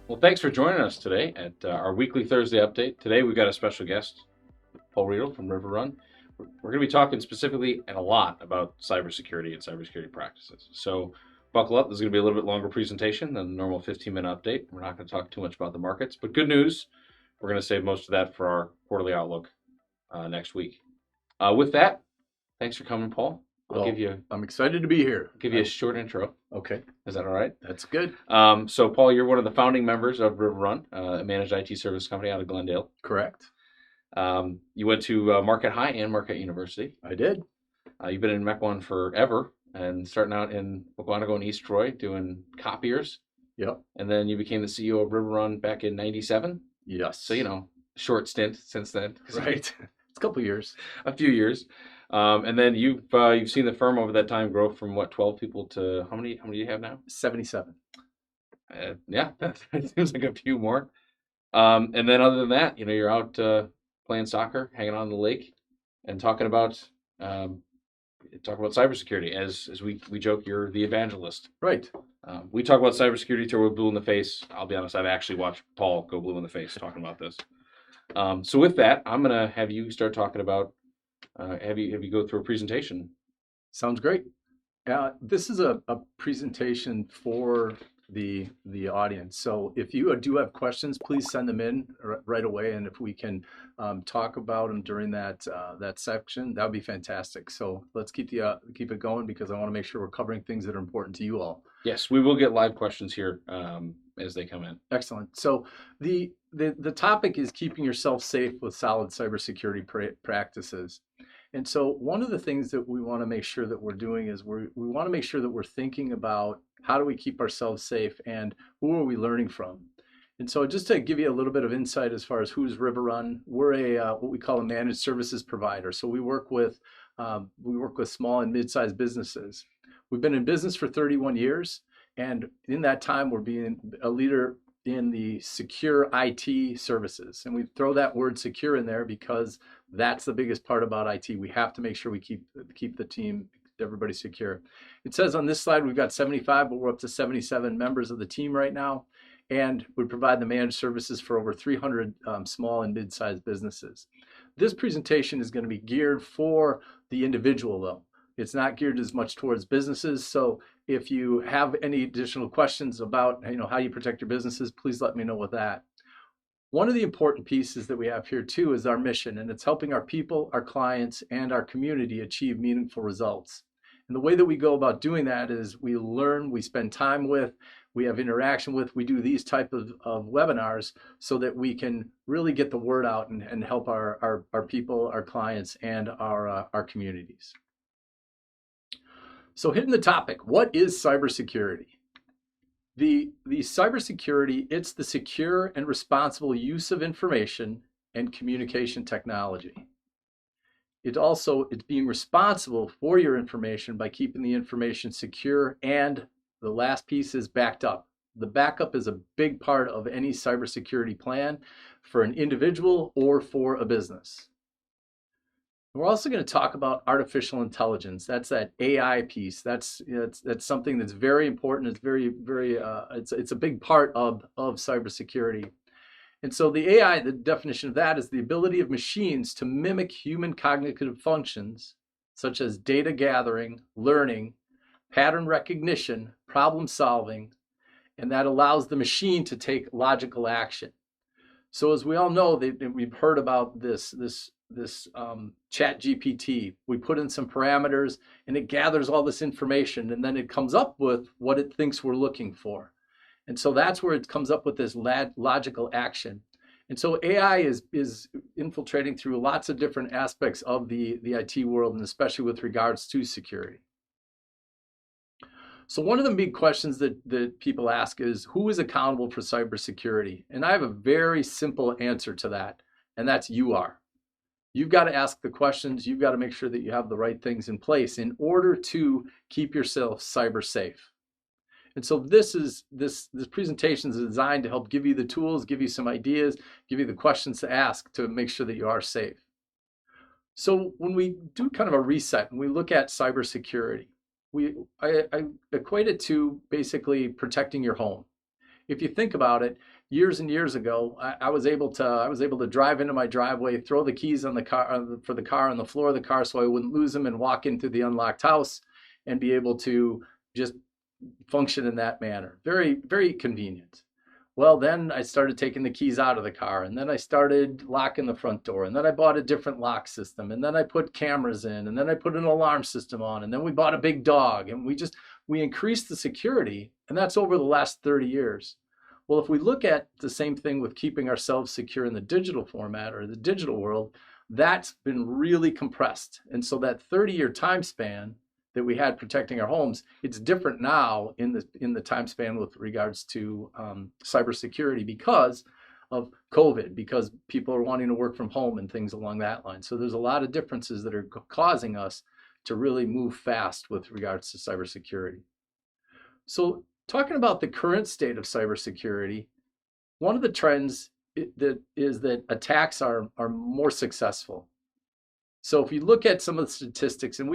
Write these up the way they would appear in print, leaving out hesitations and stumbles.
Well, thanks for joining us today at our weekly Thursday update. Today we've got a special guest, Paul Riedl from River Run. We're going to be talking specifically and a lot about cybersecurity and cybersecurity practices. So buckle up. This is going to be a little bit longer presentation than the normal 15-minute update. We're not going to talk too much about the markets, but good news, we're going to save most of that for our quarterly outlook next week. With that, thanks for coming, Paul. I'm excited to be here. Give you a short intro. Okay, Is that all right? that's good. So, Paul, you're one of the founding members of River Run, a managed IT service company out of Glendale. Correct. You went to Marquette High and Marquette University. I did. You've been in Mequon forever, and starting out in Waquanago and East Troy doing copiers. Yep. And then you became the CEO of River Run back in '97. Yes. So, short stint since then. Right. It's a couple years. A few years. And then you've seen the firm over that time grow from what, 12 people to how many do you have now? 77. Yeah, that seems like a few more. And then other than that, you're out playing soccer, hanging out on the lake, and talking about cybersecurity. As we joke, you're the evangelist. Right. We talk about cybersecurity till we're blue in the face. I'll be honest, I've actually watched Paul go blue in the face talking about this. So with that, I'm gonna have you start talking about have you go through a presentation. Sounds great. This is a presentation for the audience. So if you do have questions, please send them in right away, and if we can talk about them during that section, that would be fantastic. So let's keep it going, because I want to make sure we're covering things that are important to you all. Yes, we will get live questions here as they come in. Excellent. So the topic is keeping yourself safe with solid cybersecurity practices. And so one of the things that we want to make sure that we're doing is we want to make sure that we're thinking about how do we keep ourselves safe and who are we learning from. And so just to give you a little bit of insight as far as who's River Run, we're what we call a managed services provider. So we work with small and mid-sized businesses. We've been in business for 31 years, and in that time we're being a leader in the secure IT services. And we throw that word secure in there because that's the biggest part about IT. We have to make sure we keep the team, everybody secure. It says on this slide we've got 75, but we're up to 77 members of the team right now. And we provide the managed services for over 300 small and mid-sized businesses. This presentation is going to be geared for the individual though. It's not geared as much towards businesses. So if you have any additional questions about how you protect your businesses, please let me know with that. One of the important pieces that we have here too is our mission, and it's helping our people, our clients, and our community achieve meaningful results. And the way that we go about doing that is we learn, we spend time with, we have interaction with, we do these type of webinars so that we can really get the word out and help our people, our clients, and our communities. So hitting the topic, what is cybersecurity? The cybersecurity, it's the secure and responsible use of information and communication technology. It's being responsible for your information by keeping the information secure, and the last piece is backed up. The backup is a big part of any cybersecurity plan for an individual or for a business. We're also going to talk about artificial intelligence. That's that AI piece. That's something that's very important. It's it's a big part of cybersecurity. And so the AI, the definition of that is the ability of machines to mimic human cognitive functions, such as data gathering, learning, pattern recognition, problem solving, and that allows the machine to take logical action. So as we all know, we've heard about this chat GPT. We put in some parameters and it gathers all this information, and then it comes up with what it thinks we're looking for. And so that's where it comes up with this logical action. And so AI is infiltrating through lots of different aspects of the IT world, and especially with regards to security. So one of the big questions that people ask is, who is accountable for cybersecurity? And I have a very simple answer to that, and that's you are. You've got to ask the questions. You've got to make sure that you have the right things in place in order to keep yourself cyber safe. And so this presentation is designed to help give you the tools, give you some ideas, give you the questions to ask to make sure that you are safe. So when we do kind of a reset and we look at cybersecurity, I equate it to basically protecting your home. If you think about it, years and years ago, I was able to drive into my driveway, throw the keys on the car for the car on the floor of the car so I wouldn't lose them, and walk into the unlocked house and be able to just function in that manner. Very, very convenient. Well, then I started taking the keys out of the car, and then I started locking the front door, and then I bought a different lock system, and then I put cameras in, and then I put an alarm system on, and then we bought a big dog, and we increased the security, and that's over the last 30 years. Well, if we look at the same thing with keeping ourselves secure in the digital format or the digital world, that's been really compressed. And so that 30-year time span that we had protecting our homes, it's different now in the time span with regards to cybersecurity because of COVID, because people are wanting to work from home and things along that line. So there's a lot of differences that are causing us to really move fast with regards to cybersecurity. So talking about the current state of cybersecurity, one of the trends is that attacks are more successful. So if you look at some of the statistics, and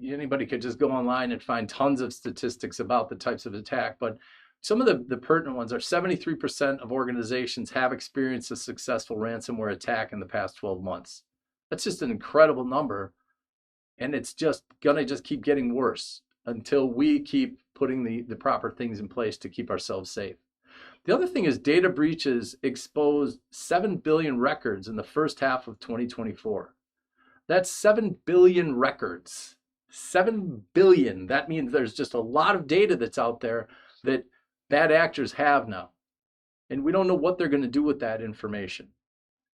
anybody could just go online and find tons of statistics about the types of attack, but some of the pertinent ones are 73% of organizations have experienced a successful ransomware attack in the past 12 months. That's just an incredible number, and it's just gonna keep getting worse until we keep putting the proper things in place to keep ourselves safe. The other thing is data breaches exposed 7 billion records in the first half of 2024. That's 7 billion records. 7 billion. That means there's just a lot of data that's out there that bad actors have now. And we don't know what they're going to do with that information.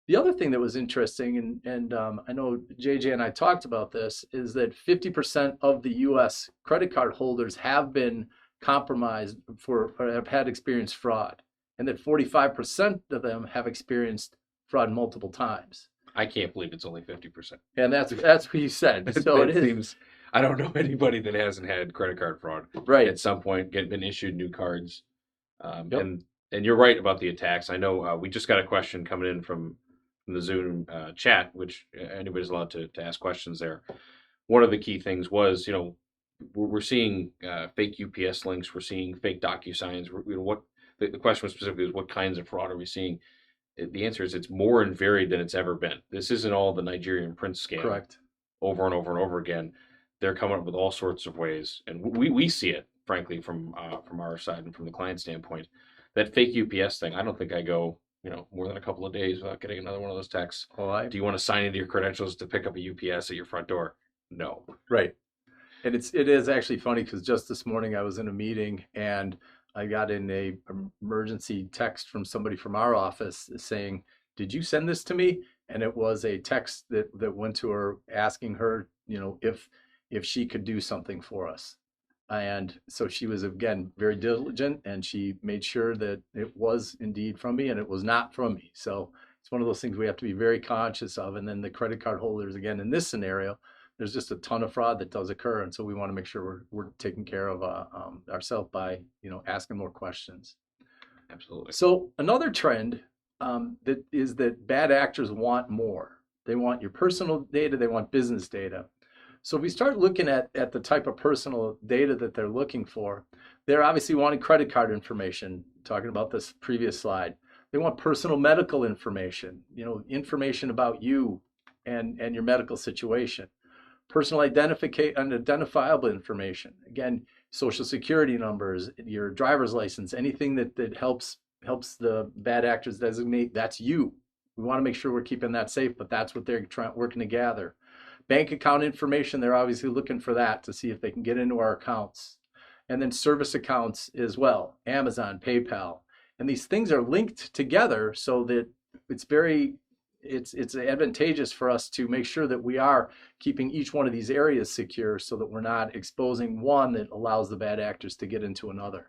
The other thing that was interesting, and I know JJ and I talked about this, is that 50% of the US credit card holders have been compromised or have had experienced fraud, and that 45% of them have experienced fraud multiple times. I can't believe it's only 50%. And that's what you said. So it seems, I don't know anybody that hasn't had credit card fraud. Right. At some point, been issued new cards. Yep. And you're right about the attacks. I know we just got a question coming in from the Zoom chat, which anybody's allowed to ask questions there. One of the key things was, we're seeing fake UPS links. We're seeing fake DocuSigns. What the question was specifically is what kinds of fraud are we seeing? The answer is it's more and varied than it's ever been. This isn't all the Nigerian prince scam. Correct. Over and over and over again. They're coming up with all sorts of ways, and we see it, frankly, from our side and from the client standpoint. That fake UPS thing, I don't think I go more than a couple of days without getting another one of those texts. Do you want to sign into your credentials to pick up a UPS at your front door? No. Right. And it is actually funny because just this morning I was in a meeting and I got in a emergency text from somebody from our office saying, "Did you send this to me?" And it was a text that went to her asking her, if she could do something for us. And so she was, again, very diligent, and she made sure that it was indeed from me and it was not from me. So it's one of those things we have to be very conscious of. And then the credit card holders, again, in this scenario, there's just a ton of fraud that does occur, and so we want to make sure we're taking care of ourselves by asking more questions. Absolutely. So another trend that bad actors want more. They want your personal data. They want business data. So if we start looking at the type of personal data that they're looking for, they're obviously wanting credit card information. Talking about this previous slide, they want personal medical information. Information about you and your medical situation. Personal identifiable information. Again, social security numbers, your driver's license, anything that helps the bad actors designate that's you. We want to make sure we're keeping that safe, but that's what they're working to gather. Bank account information, they're obviously looking for that to see if they can get into our accounts. And then service accounts as well, Amazon, PayPal. And these things are linked together so that it's advantageous for us to make sure that we are keeping each one of these areas secure so that we're not exposing one that allows the bad actors to get into another.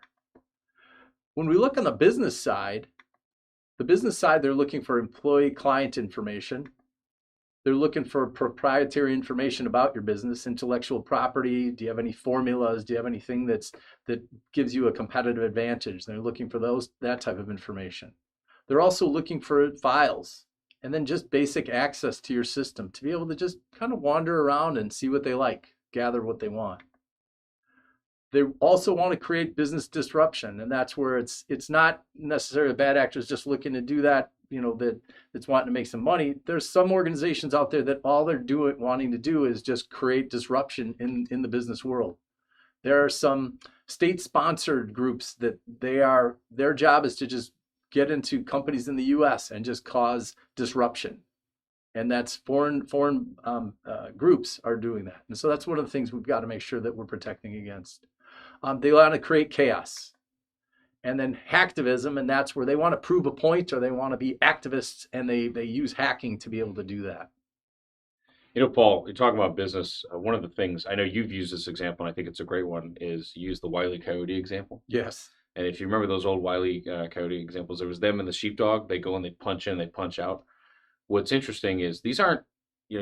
When we look on the business side, they're looking for employee client information. They're looking for proprietary information about your business, intellectual property. Do you have any formulas? Do you have anything that gives you a competitive advantage? They're looking for that type of information. They're also looking for files. And then just basic access to your system to be able to just kind of wander around and see what they like, gather what they want. They also want to create business disruption, and that's where it's not necessarily bad actors just looking to do that, that's wanting to make some money. There's some organizations out there that all they're wanting to do is just create disruption in the business world. There are some state-sponsored groups that their job is to just get into companies in the U.S. and just cause disruption, and that's foreign groups are doing that. And so that's one of the things we've got to make sure that we're protecting against. They want to create chaos. And then hacktivism, and that's where they want to prove a point or they want to be activists, and they use hacking to be able to do that. Paul, you're talking about business. One of the things I know you've used this example, and I think it's a great one, is use the Wile E. Coyote example. Yes. And if you remember those old Wile E. Coyote examples, there was them and the sheepdog. They go and they punch in, they punch out. What's interesting is these aren't,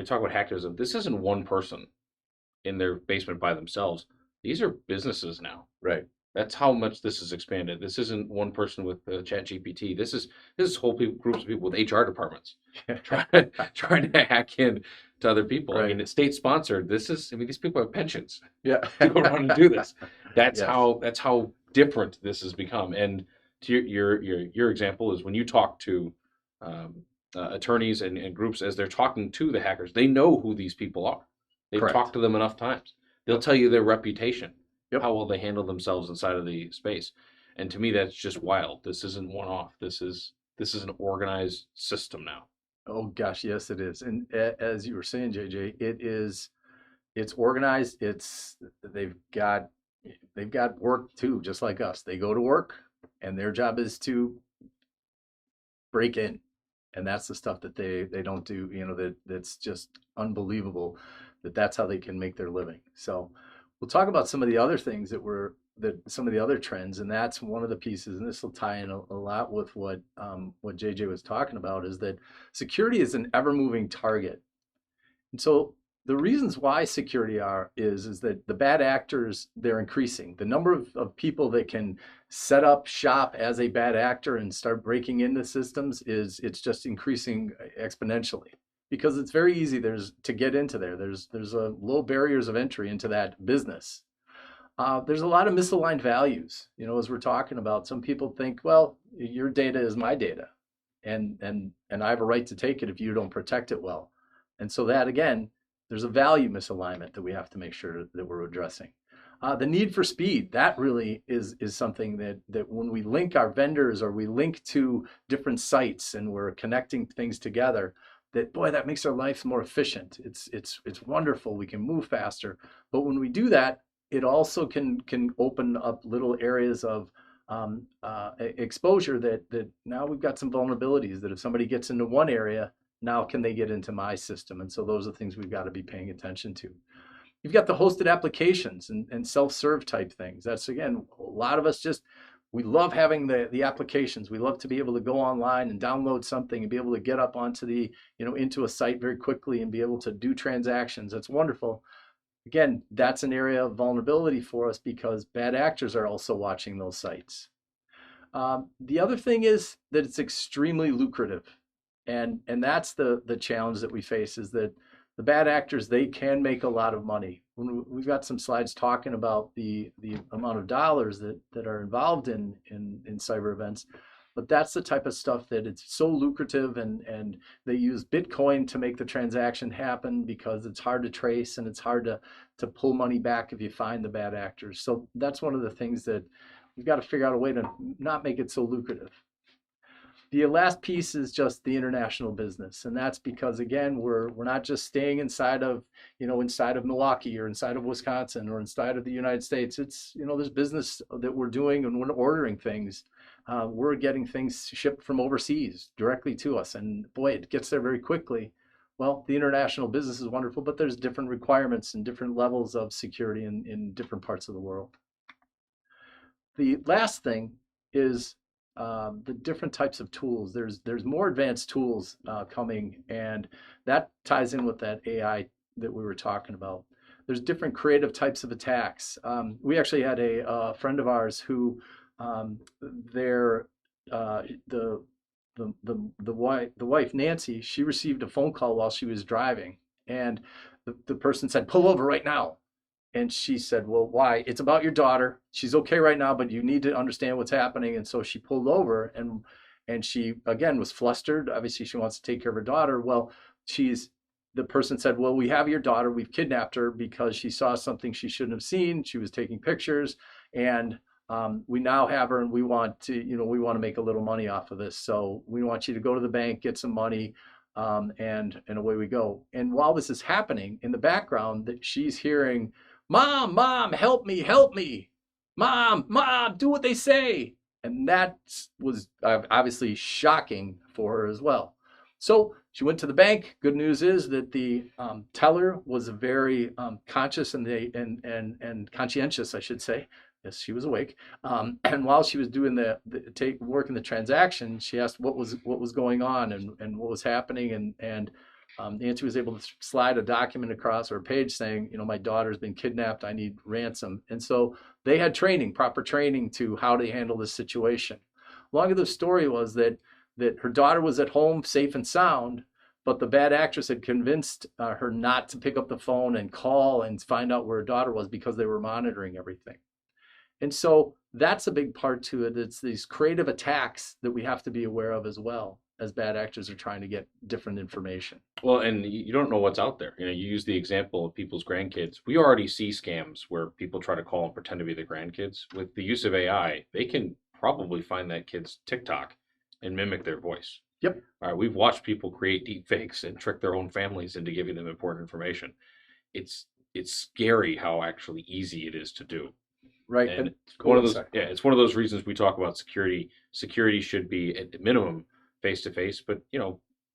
talk about hacktivism. This isn't one person in their basement by themselves. These are businesses now. Right. That's how much this has expanded. This isn't one person with ChatGPT. This is whole groups of people with HR departments trying to hack in to other people. Right. I mean, it's state sponsored. These people have pensions. Yeah, to go around and do this. That's Yes. how different this has become. And to your example is when you talk to attorneys and groups as they're talking to the hackers, they know who these people are. They've Correct. talked to them enough times. They'll tell you their reputation. Yep. How will they handle themselves inside of the space? And to me, that's just wild. This isn't one off. This is an organized system now. Oh gosh, yes, it is. And as you were saying, JJ, it's organized. They've got work too, just like us. They go to work, and their job is to break in, and that's the stuff that they don't do. That's just unbelievable. That's how they can make their living. So we'll talk about some of the other things some of the other trends, and that's one of the pieces, and this will tie in a lot with what JJ was talking about, is that security is an ever-moving target. And so the reasons why security is that the bad actors, they're increasing. The number of people that can set up shop as a bad actor and start breaking into systems it's just increasing exponentially, because it's very easy to get into there. There's a low barriers of entry into that business. There's a lot of misaligned values. As we're talking about, some people think, well, your data is my data, and I have a right to take it if you don't protect it well. And so that, again, there's a value misalignment that we have to make sure that we're addressing. The need for speed, that really is something that when we link our vendors or we link to different sites and we're connecting things together, that makes our life more efficient. It's wonderful. We can move faster. But when we do that, it also can open up little areas of exposure that now we've got some vulnerabilities that if somebody gets into one area, now can they get into my system? And so those are things we've got to be paying attention to. You've got the hosted applications and self-serve type things. That's, again, a lot of us we love having the applications. We love to be able to go online and download something and be able to get up onto into a site very quickly and be able to do transactions. That's wonderful. Again, that's an area of vulnerability for us because bad actors are also watching those sites. The other thing is that it's extremely lucrative. And that's the challenge that we face, is that the bad actors, they can make a lot of money. We've got some slides talking about the amount of dollars that are involved in cyber events. But that's the type of stuff that it's so lucrative, and they use Bitcoin to make the transaction happen because it's hard to trace and it's hard to pull money back if you find the bad actors. So that's one of the things that we've got to figure out a way to not make it so lucrative. The last piece is just the international business, and that's because, again, we're not just staying inside of Milwaukee or inside of Wisconsin or inside of the United States. It's there's business that we're doing, and we're ordering things. We're getting things shipped from overseas directly to us, and boy, it gets there very quickly. Well, the international business is wonderful, but there's different requirements and different levels of security in different parts of the world. The last thing is the different types of tools. There's more advanced tools coming, and that ties in with that AI that we were talking about. There's different creative types of attacks. We actually had a friend of ours who the wife Nancy, she received a phone call while she was driving, and the person said, "Pull over right now." And she said, well, why? It's about your daughter. She's okay right now, but you need to understand what's happening. And so she pulled over, and she again was flustered. Obviously, she wants to take care of her daughter. Well, the person said, well, we have your daughter. We've kidnapped her because she saw something she shouldn't have seen. She was taking pictures, and we now have her, and we want to make a little money off of this. So we want you to go to the bank, get some money, and away we go. And while this is happening in the background, that she's hearing, "Mom, mom, help me, help me, mom, mom, do what they say." And that was obviously shocking for her as well. So she went to the bank. Good news is that the teller was very conscious and conscientious, I should say. Yes, she was awake. And while she was doing working the transaction, she asked what was going on and what was happening. And Nancy was able to slide a document across her page saying, my daughter's been kidnapped. I need ransom. And so they had proper training to how to handle this situation. Long of the story was that her daughter was at home safe and sound, but the bad actress had convinced her not to pick up the phone and call and find out where her daughter was because they were monitoring everything. And so that's a big part to it. It's these creative attacks that we have to be aware of as well, as bad actors are trying to get different information. Well, and you don't know what's out there. You use the example of people's grandkids. We already see scams where people try to call and pretend to be the grandkids. With the use of AI, they can probably find that kid's TikTok and mimic their voice. Yep. All right, we've watched people create deep fakes and trick their own families into giving them important information. It's scary how actually easy it is to do. Right. And it's one of those reasons we talk about security. Security should be at minimum face to face, but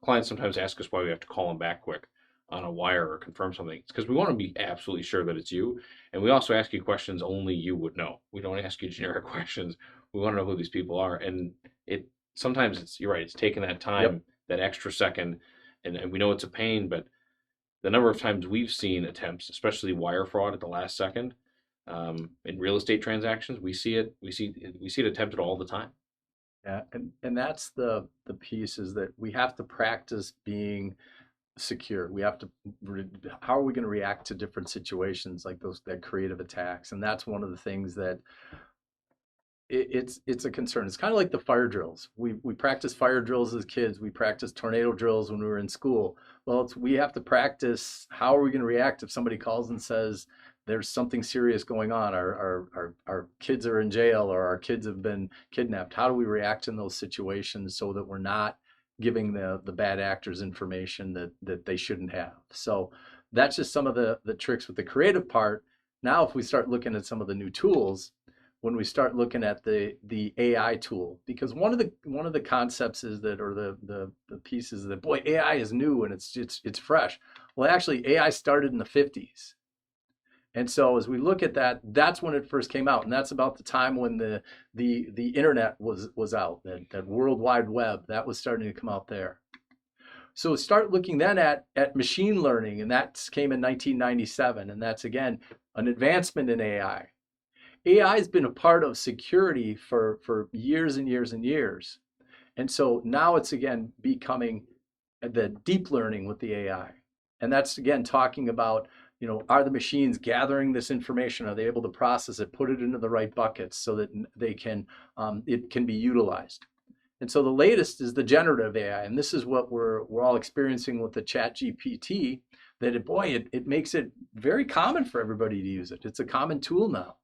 clients sometimes ask us why we have to call them back quick on a wire or confirm something. It's because we want to be absolutely sure that it's you, and we also ask you questions only you would know. We don't ask you generic questions. We want to know who these people are, and sometimes you're right. It's taking that time, yep, that extra second, and we know it's a pain, but the number of times we've seen attempts, especially wire fraud at the last second, in real estate transactions, we see it attempted all the time. Yeah, and that's the piece, is that we have to practice being secure. We have to, how are we going to react to different situations like that creative attacks? And that's one of the things that it's a concern. It's kind of like the fire drills. We practice fire drills as kids. We practice tornado drills when we were in school. Well, we have to practice how are we going to react if somebody calls and says there's something serious going on. Our kids are in jail, or our kids have been kidnapped. How do we react in those situations so that we're not giving the bad actors information that they shouldn't have? So that's just some of the tricks with the creative part. Now, if we start looking at some of the new tools, when we start looking at the AI tool, because one of the concepts is that, or the pieces that, boy, AI is new and it's fresh. Well, actually, AI started in the 50s. And so as we look at that, that's when it first came out, and that's about the time when the internet was out, that World Wide Web, that was starting to come out there. So start looking then at machine learning, and that came in 1997, and that's again an advancement in AI. AI has been a part of security for years and years and years. And so now it's again becoming the deep learning with the AI. And that's again talking about, are the machines gathering this information? Are they able to process it, put it into the right buckets so that it can be utilized? And so the latest is the generative AI. And this is what we're all experiencing with the ChatGPT, that it makes it very common for everybody to use it. It's a common tool now.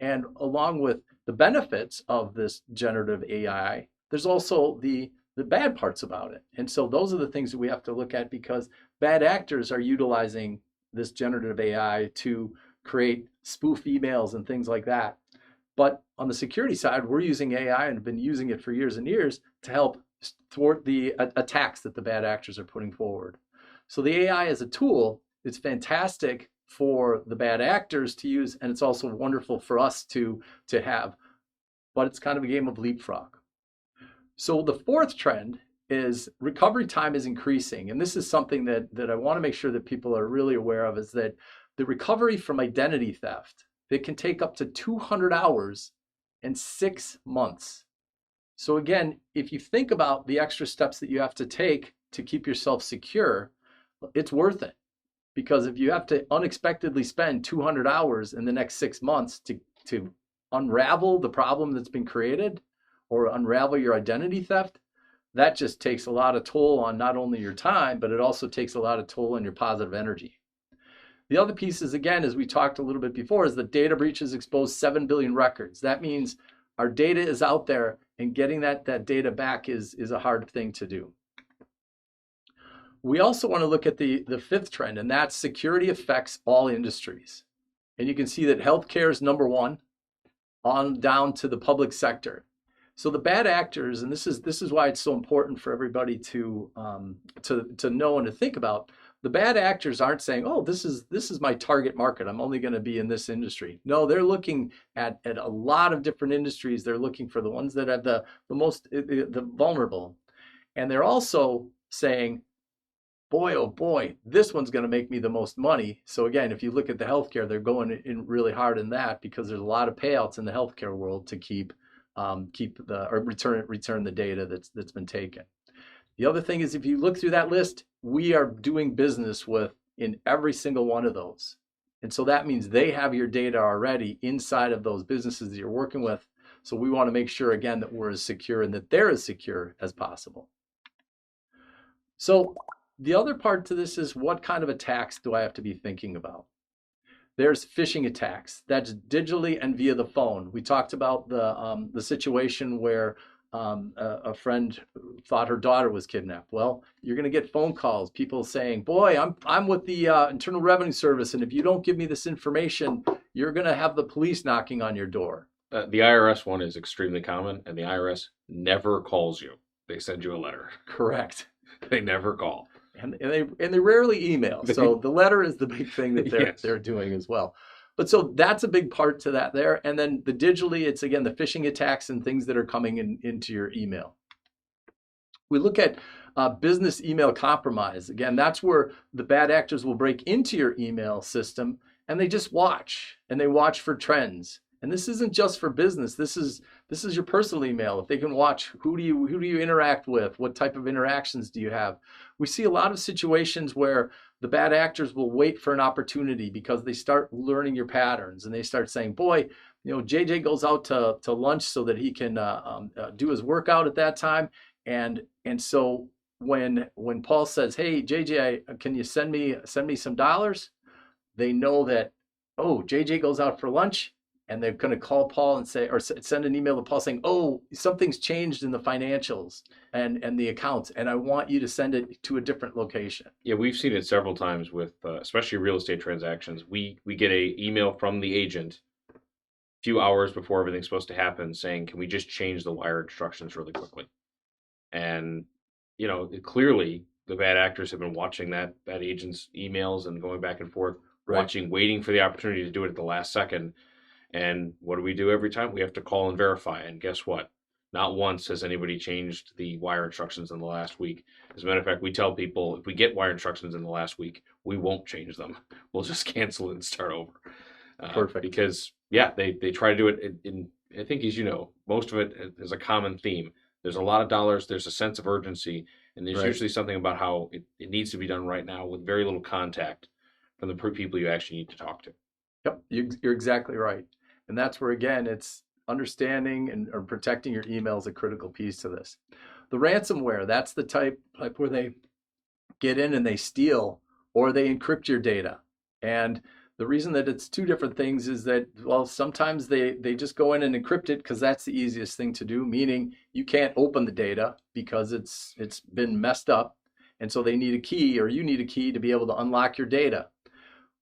And along with the benefits of this generative AI, there's also the bad parts about it. And so those are the things that we have to look at, because bad actors are utilizing this generative AI to create spoof emails and things like that. But on the security side, we're using AI and have been using it for years and years to help thwart the attacks that the bad actors are putting forward. So the AI as a tool, it's fantastic for the bad actors to use, and it's also wonderful for us to have, but it's kind of a game of leapfrog. So the fourth trend is recovery time is increasing, and this is something that I want to make sure that people are really aware of, is that the recovery from identity theft, it can take up to 200 hours and 6 months. So again, if you think about the extra steps that you have to take to keep yourself secure, it's worth it. Because if you have to unexpectedly spend 200 hours in the next 6 months to unravel the problem that's been created or unravel your identity theft, that just takes a lot of toll on not only your time, but it also takes a lot of toll on your positive energy. The other piece is, again, as we talked a little bit before, is the data breaches exposed 7 billion records. That means our data is out there, and getting that data back is a hard thing to do. We also want to look at the fifth trend, and that's security affects all industries. And you can see that healthcare is number one, on down to the public sector. So the bad actors, and this is why it's so important for everybody to know and to think about. The bad actors aren't saying, "Oh, this is my target market. I'm only going to be in this industry." No, they're looking at a lot of different industries. They're looking for the ones that have the most the vulnerable, and they're also saying, boy, oh boy, this one's going to make me the most money. So again, if you look at the healthcare, they're going in really hard in that because there's a lot of payouts in the healthcare world to keep or return the data that's been taken. The other thing is, if you look through that list, we are doing business with in every single one of those. And so that means they have your data already inside of those businesses that you're working with. So we want to make sure, again, that we're as secure and that they're as secure as possible. So the other part to this is, what kind of attacks do I have to be thinking about? There's phishing attacks. That's digitally and via the phone. We talked about the situation where a friend thought her daughter was kidnapped. Well, you're going to get phone calls, people saying, "Boy, I'm with the Internal Revenue Service, and if you don't give me this information, you're going to have the police knocking on your door." The IRS one is extremely common, and the IRS never calls you. They send you a letter. Correct. They never call. And they rarely email. So the letter is the big thing that they're doing as well. But so that's a big part to that there. And then the digitally, it's again the phishing attacks and things that are coming into your email. We look at business email compromise. Again, that's where the bad actors will break into your email system and they just watch, and they watch for trends. And this isn't just for business. This is your personal email. If they can watch, who do you interact with? What type of interactions do you have? We see a lot of situations where the bad actors will wait for an opportunity because they start learning your patterns, and they start saying, "Boy, JJ goes out to lunch so that he can do his workout at that time." And so when Paul says, "Hey JJ, can you send me some dollars?" They know that, oh, JJ goes out for lunch. And they're going to call Paul and say, or send an email to Paul saying, "Oh, something's changed in the financials and the accounts, and I want you to send it to a different location." Yeah, we've seen it several times with, especially real estate transactions. We get a email from the agent a few hours before everything's supposed to happen saying, "Can we just change the wire instructions really quickly?" And clearly the bad actors have been watching that agent's emails and going back and forth, Right. waiting for the opportunity to do it at the last second. And what do we do every time? We have to call and verify. And guess what? Not once has anybody changed the wire instructions in the last week. As a matter of fact, we tell people if we get wire instructions in the last week, we won't change them. We'll just cancel it and start over. Perfect. Because, yeah, they try to do it in, I think, as you know, most of it is a common theme. There's a lot of dollars. There's a sense of urgency. And there's usually something about how it needs to be done right now with very little contact from the people you actually need to talk to. Yep, you're exactly right. And that's where, again, it's understanding or protecting your email is a critical piece to this. The ransomware, that's the type where they get in and they steal or they encrypt your data. And the reason that it's two different things is that, well, sometimes they just go in and encrypt it because that's the easiest thing to do, meaning you can't open the data because it's been messed up. And so they need a key, or you need a key to be able to unlock your data.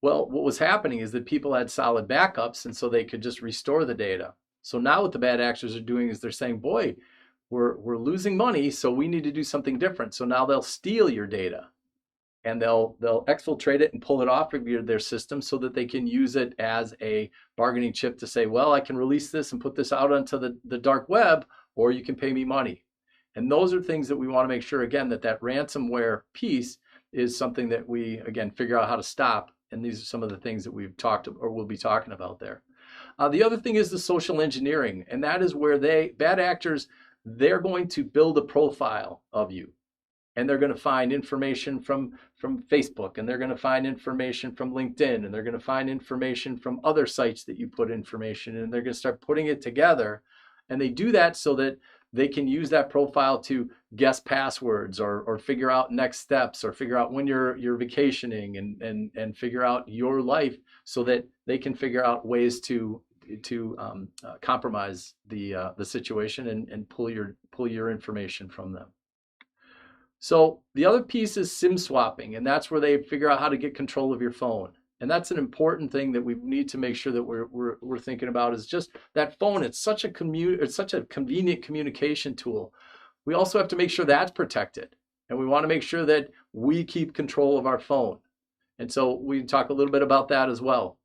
Well, what was happening is that people had solid backups, and so they could just restore the data. So now what the bad actors are doing is they're saying, "Boy, we're losing money, so we need to do something different." So now they'll steal your data, and they'll exfiltrate it and pull it off of their system so that they can use it as a bargaining chip to say, "Well, I can release this and put this out onto the dark web, or you can pay me money." And those are things that we want to make sure, again, that ransomware piece is something that we, again, figure out how to stop. And these are some of the things that we've talked or will be talking about there. The other thing is the social engineering, and that is where bad actors, they're going to build a profile of you. and they're going to find information from Facebook, and they're going to find information from LinkedIn, and they're going to find information from other sites that you put information in, and they're going to start putting it together. And they do that so that they can use that profile to guess passwords or figure out next steps or figure out when you're vacationing and figure out your life so that they can figure out ways to compromise the situation and pull your information from them. So the other piece is SIM swapping, and that's where they figure out how to get control of your phone. And that's an important thing that we need to make sure that we're thinking about is just that phone. It's such a convenient communication tool. We also have to make sure that's protected, and we want to make sure that we keep control of our phone. And so we talk a little bit about that as well.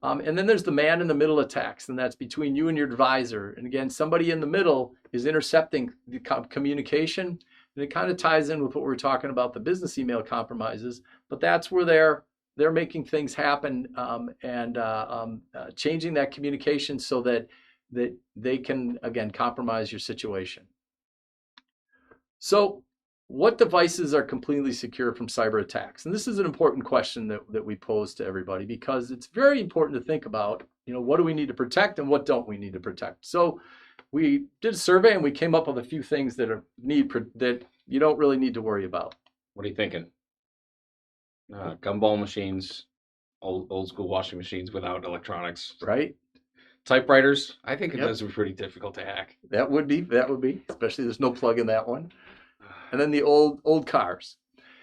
And then there's the man in the middle attacks, and that's between you and your advisor. And again, somebody in the middle is intercepting the communication, and it kind of ties in with what we're talking about, the business email compromises. But that's where they're making things happen and changing that communication so that they can, again, compromise your situation. So what devices are completely secure from cyber attacks? And this is an important question that we pose to everybody, because it's very important to think about, what do we need to protect and what don't we need to protect? So we did a survey and we came up with a few things that that you don't really need to worry about. What are you thinking? Gumball machines, old school washing machines without electronics. Right. Typewriters. I think those are pretty difficult to hack. That would be, especially there's no plug in that one. And then the old cars.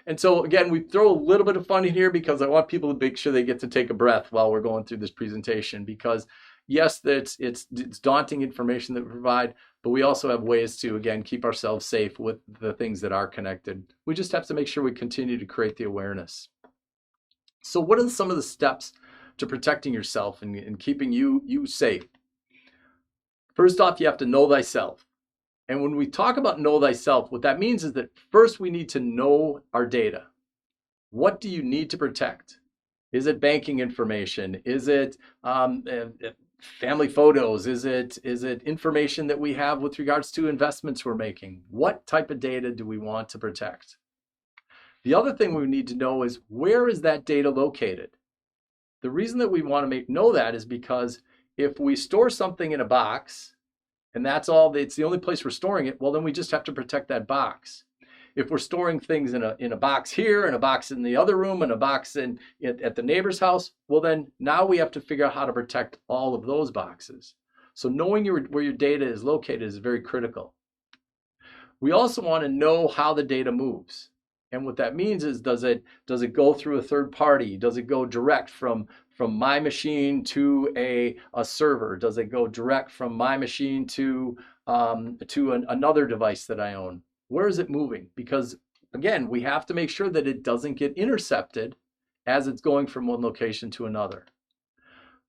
And so again, we throw a little bit of fun in here because I want people to make sure they get to take a breath while we're going through this presentation, because yes, it's daunting information that we provide, but we also have ways to, again, keep ourselves safe with the things that are connected. We just have to make sure we continue to create the awareness. So what are some of the steps to protecting yourself and keeping you safe? First off, you have to know thyself. And when we talk about know thyself, what that means is that first we need to know our data. What do you need to protect? Is it banking information? Is it family photos? Is it information that we have with regards to investments we're making? What type of data do we want to protect? The other thing we need to know is, where is that data located? The reason that we want to know that is because if we store something in a box, and it's the only place we're storing it, well, then we just have to protect that box. If we're storing things in a box here, and a box in the other room, and a box at the neighbor's house, well, then now we have to figure out how to protect all of those boxes. So knowing where your data is located is very critical. We also want to know how the data moves. And what that means is, does it go through a third party? Does it go direct from my machine to a server? Does it go direct from my machine to another device that I own? Where is it moving? Because again, we have to make sure that it doesn't get intercepted as it's going from one location to another.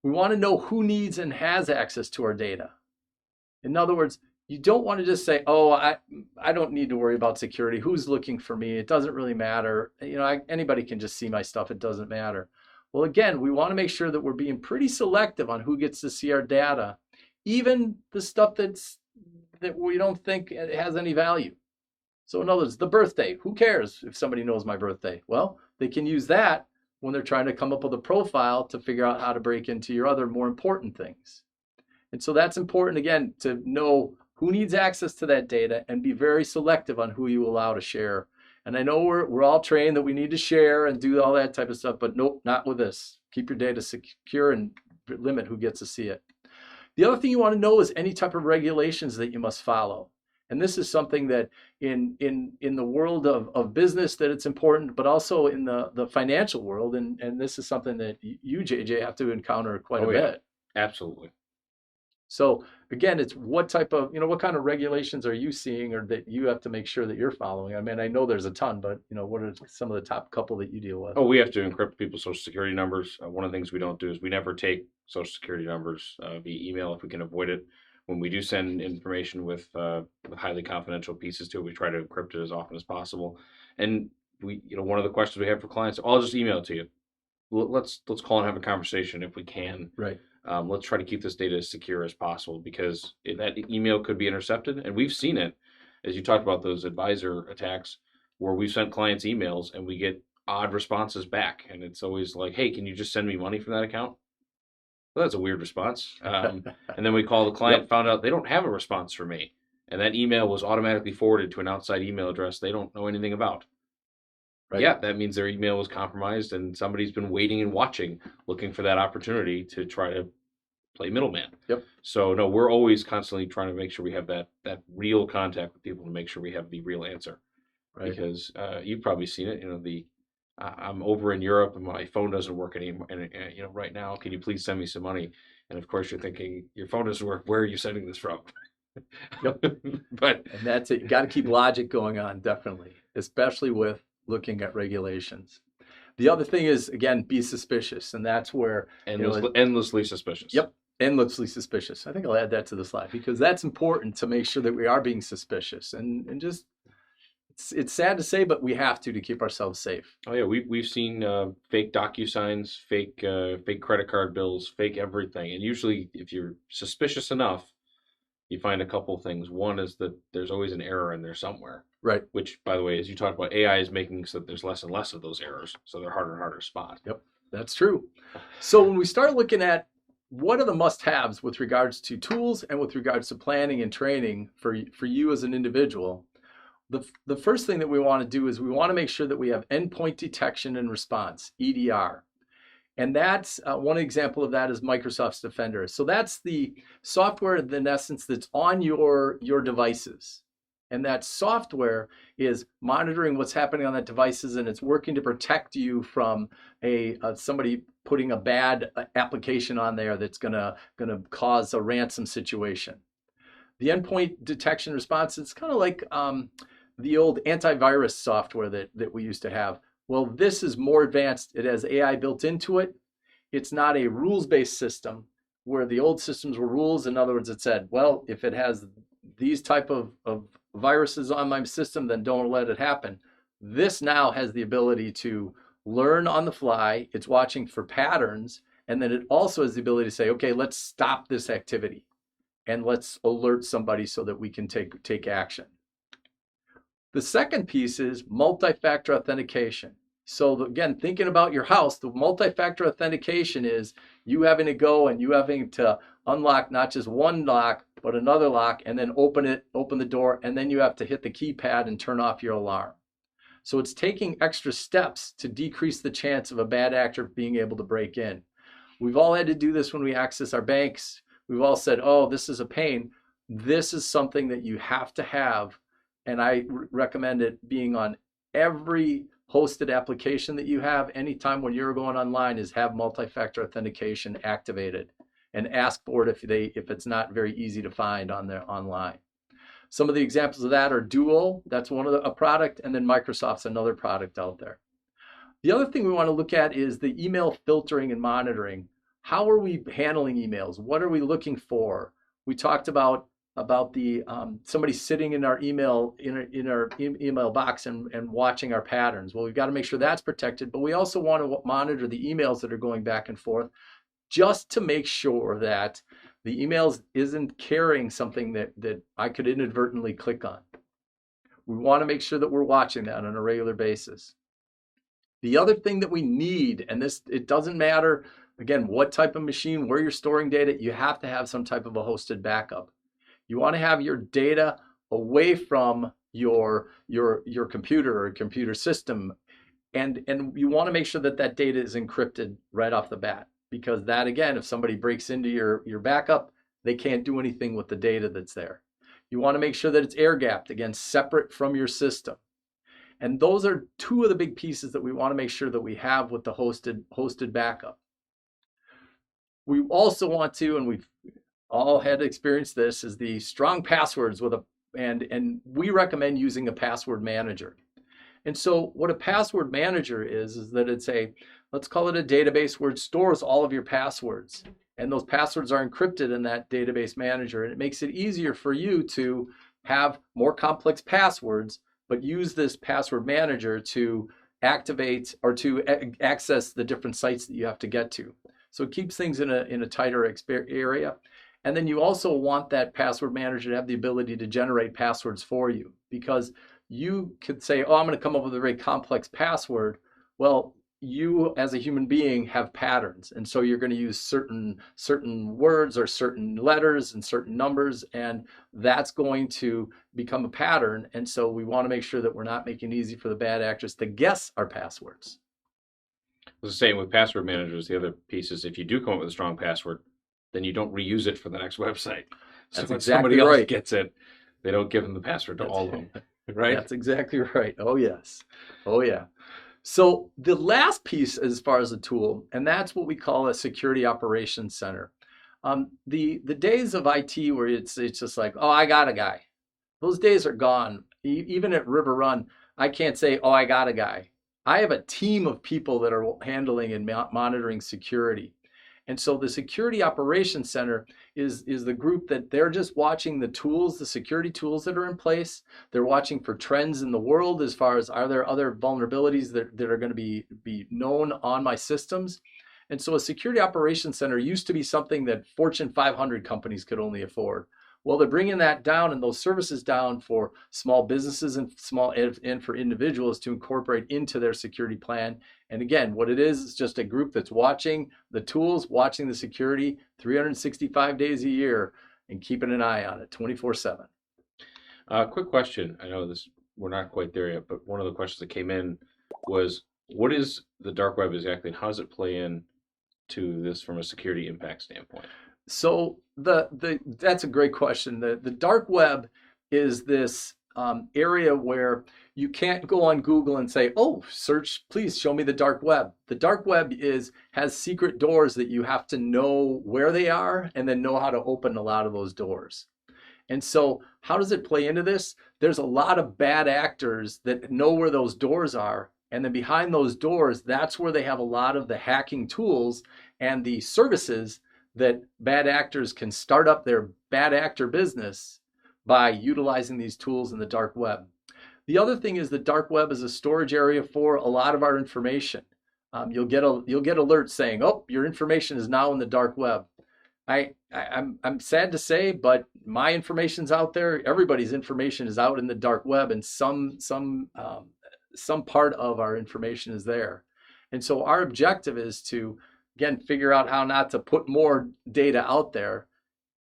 We want to know who needs and has access to our data. In other words, you don't want to just say, oh, I don't need to worry about security. Who's looking for me? It doesn't really matter. Anybody can just see my stuff. It doesn't matter. Well, again, we want to make sure that we're being pretty selective on who gets to see our data, even the stuff that we don't think it has any value. So in other words, the birthday, who cares if somebody knows my birthday? Well, they can use that when they're trying to come up with a profile to figure out how to break into your other more important things. And so that's important, again, to know who needs access to that data and be very selective on who you allow to share. And I know we're all trained that we need to share and do all that type of stuff, but nope, not with this. Keep your data secure and limit who gets to see it. The other thing you want to know is any type of regulations that you must follow. And this is something that in the world of business that it's important, but also in the financial world. And this is something that you, JJ, have to encounter quite a bit. Absolutely. So again, it's what type of, what kind of regulations are you seeing or that you have to make sure that you're following? I mean, I know there's a ton, but what are some of the top couple that you deal with? Oh, we have to encrypt people's social security numbers. One of the things we don't do is we never take social security numbers via email if we can avoid it. When we do send information with highly confidential pieces to it, we try to encrypt it as often as possible. And we, one of the questions we have for clients, I'll just email it to you. Let's call and have a conversation if we can. Right. Let's try to keep this data as secure as possible, because that email could be intercepted, and we've seen it, as you talked about those advisor attacks. where we've sent clients emails and we get odd responses back, and it's always like, "Hey, can you just send me money from that account?" Well, that's a weird response. And then we call the client, Yep. found out they don't have a response for me, and that email was automatically forwarded to an outside email address they don't know anything about. Right. Yeah, that means their email was compromised, and somebody's been waiting and watching, looking for that opportunity to try to play middleman. Yep. So no, we're always constantly trying to make sure we have that real contact with people to make sure we have the real answer. Right. Because you've probably seen it. I'm over in Europe and my phone doesn't work anymore. And right now, can you please send me some money? And of course, you're thinking your phone doesn't work. Where are you sending this from? Yep. But And that's it. You got to keep logic going on, definitely, especially with looking at regulations. The other thing is, again, be suspicious. And that's where, endlessly suspicious. Yep. Endlessly suspicious. I think I'll add that to the slide because that's important to make sure that we are being suspicious and just it's sad to say, but we have to keep ourselves safe. Oh yeah, we've seen fake DocuSigns, fake credit card bills, fake everything. And usually, if you're suspicious enough, you find a couple of things. One is that there's always an error in there somewhere. Right. Which, by the way, as you talked about, AI is making so that there's less and less of those errors, so they're harder and harder to spot. Yep, that's true. So when we start looking at what are the must-haves with regards to tools and with regards to planning and training for you as an individual, the first thing that we want to do is we want to make sure that we have endpoint detection and response, EDR. And that's one example of that is Microsoft's Defender. So that's the software, in essence, that's on your devices. And that software is monitoring what's happening on that devices, and it's working to protect you from somebody putting a bad application on there that's gonna cause a ransom situation. The endpoint detection response, it's kind of like the old antivirus software that we used to have. Well, this is more advanced. It has AI built into it. It's not a rules-based system where the old systems were rules. In other words, it said, well, if it has these type of viruses on my system, then don't let it happen. This now has the ability to learn on the fly. It's watching for patterns. And then it also has the ability to say, okay, let's stop this activity and let's alert somebody so that we can take action. The second piece is multi-factor authentication. So again, thinking about your house, the multi-factor authentication is you having to go and you having to unlock not just one lock, but another lock, and then open the door, and then you have to hit the keypad and turn off your alarm. So it's taking extra steps to decrease the chance of a bad actor being able to break in. We've all had to do this when we access our banks. We've all said, oh, this is a pain. This is something that you have to have, and I recommend it being on every hosted application that you have anytime when you're going online is have multi-factor authentication activated and ask for it if it's not very easy to find on their online. Some of the examples of that are Duo, that's a product, and then Microsoft's another product out there. The other thing we want to look at is the email filtering and monitoring. How are we handling emails? What are we looking for? We talked about the somebody sitting in our email email box and watching our patterns. Well, we've got to make sure that's protected, but we also want to monitor the emails that are going back and forth just to make sure that the emails isn't carrying something that I could inadvertently click on. We want to make sure that we're watching that on a regular basis. The other thing that we need, and it doesn't matter, again, what type of machine, where you're storing data, you have to have some type of a hosted backup. You want to have your data away from your computer or computer system, and you want to make sure that data is encrypted right off the bat, because that, again, if somebody breaks into your backup, they can't do anything with the data that's there. You want to make sure that it's air gapped, again, separate from your system. And those are two of the big pieces that we want to make sure that we have with the hosted backup. We also want to, and we've all had experienced this, is the strong passwords and we recommend using a password manager. And so what a password manager is that it's let's call it a database where it stores all of your passwords. And those passwords are encrypted in that database manager. And it makes it easier for you to have more complex passwords, but use this password manager to activate or to access the different sites that you have to get to. So it keeps things in a tighter area. And then you also want that password manager to have the ability to generate passwords for you, because you could say, oh, I'm going to come up with a very complex password. Well, you as a human being have patterns, and so you're going to use certain words or certain letters and certain numbers, and that's going to become a pattern. And so we want to make sure that we're not making it easy for the bad actors to guess our passwords. The same with password managers. The other piece is if you do come up with a strong password, then you don't reuse it for the next website. So That's when exactly somebody else right. gets it, they don't give them the password to all of them, right? That's exactly right. Oh, yes. Oh, yeah. So the last piece as far as a tool, and that's what we call a security operations center. The days of IT where it's just like, oh, I got a guy. Those days are gone. Even at River Run, I can't say, oh, I got a guy. I have a team of people that are handling and monitoring security. And so the Security Operations Center is the group that they're just watching the tools, the security tools that are in place. They're watching for trends in the world as far as are there other vulnerabilities that are going to be known on my systems. And so a Security Operations Center used to be something that Fortune 500 companies could only afford. Well, they're bringing that down and those services down for small businesses and for individuals to incorporate into their security plan. And again, what it is just a group that's watching the tools, watching the security 365 days a year and keeping an eye on it 24/7. Quick question. I know this we're not quite there yet, but one of the questions that came in was, what is the dark web exactly, and how does it play in to this from a security impact standpoint? So that's a great question. The dark web is this area where you can't go on Google and say, "Oh, search, please show me the dark web." The dark web has secret doors that you have to know where they are and then know how to open a lot of those doors. And so, how does it play into this? There's a lot of bad actors that know where those doors are. And then behind those doors, that's where they have a lot of the hacking tools and the services that bad actors can start up their bad actor business by utilizing these tools in the dark web. The other thing is the dark web is a storage area for a lot of our information. You'll get alerts saying, "Oh, your information is now in the dark web." I'm sad to say, but my information's out there. Everybody's information is out in the dark web, and some part of our information is there. And so our objective is to, again, figure out how not to put more data out there,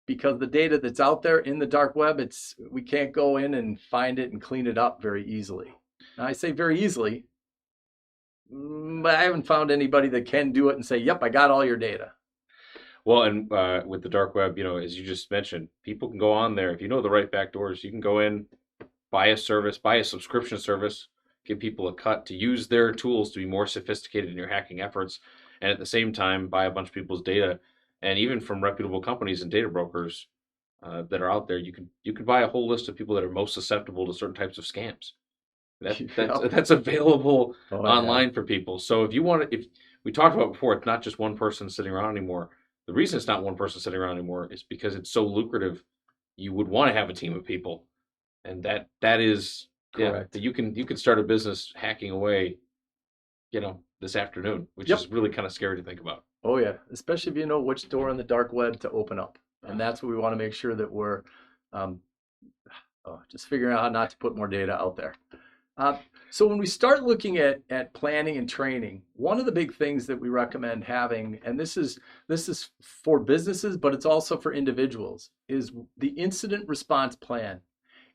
because the data that's out there in the dark web, we can't go in and find it and clean it up very easily. Now I say very easily, but I haven't found anybody that can do it and say, "Yep, I got all your data." Well, and with the dark web, as you just mentioned, people can go on there. If you know the right back doors, you can go in, buy a service, buy a subscription service, give people a cut to use their tools to be more sophisticated in your hacking efforts, and at the same time, buy a bunch of people's data. And even from reputable companies and data brokers that are out there, you could buy a whole list of people that are most susceptible to certain types of scams. That's available online for people. So if we talked about before, it's not just one person sitting around anymore. The reason it's not one person sitting around anymore is because it's so lucrative. You would want to have a team of people, and that is correct. Yeah, you can start a business hacking away, this afternoon, which is really kind of scary to think about. Oh yeah, especially if you know which door in the dark web to open up, and that's what we want to make sure that we're just figuring out how not to put more data out there. So when we start looking at planning and training, one of the big things that we recommend having, and this is for businesses, but it's also for individuals, is the incident response plan.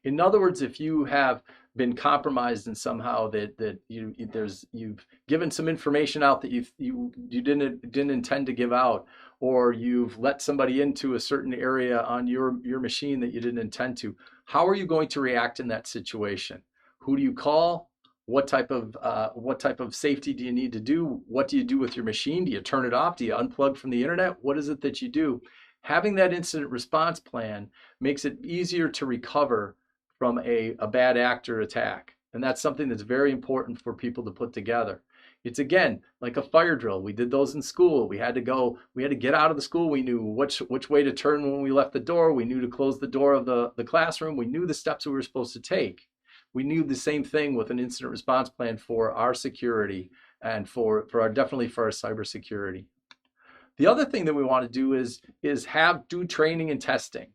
In other words, if you have been compromised and somehow that you've given some information out that you didn't intend to give out, or you've let somebody into a certain area on your machine that you didn't intend to, how are you going to react in that situation? Who do you call? What type of safety do you need to do? What do you do with your machine? Do you turn it off? Do you unplug from the internet? What is it that you do? Having that incident response plan makes it easier to recover from a bad actor attack. And that's something that's very important for people to put together. It's again like a fire drill. We did those in school. We had to get out of the school. We knew which way to turn when we left the door. We knew to close the door of the classroom. We knew the steps we were supposed to take. We knew the same thing with an incident response plan for our security and definitely for our cybersecurity. The other thing that we want to do is do training and testing.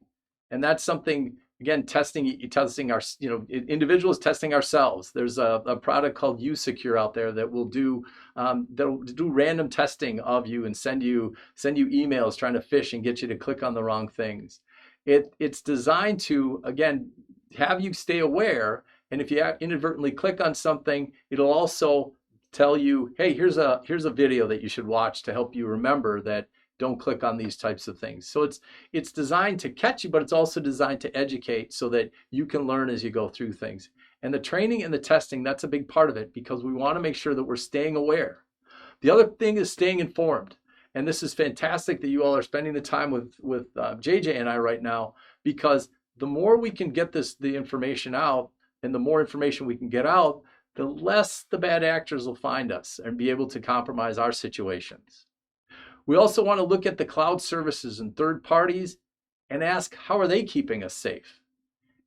And that's something Again, testing our, individuals testing ourselves. There's a product called U-Secure out there that will do random testing of you and send you emails trying to phish and get you to click on the wrong things. It's designed to, again, have you stay aware. And if you inadvertently click on something, it'll also tell you, hey, here's a video that you should watch to help you remember that don't click on these types of things. So it's designed to catch you, but it's also designed to educate so that you can learn as you go through things. And the training and the testing, that's a big part of it, because we want to make sure that we're staying aware. The other thing is staying informed. And this is fantastic that you all are spending the time with JJ and I right now, because the more we can get the information out, and the more information we can get out, the less the bad actors will find us and be able to compromise our situations. We also want to look at the cloud services and third parties and ask, how are they keeping us safe?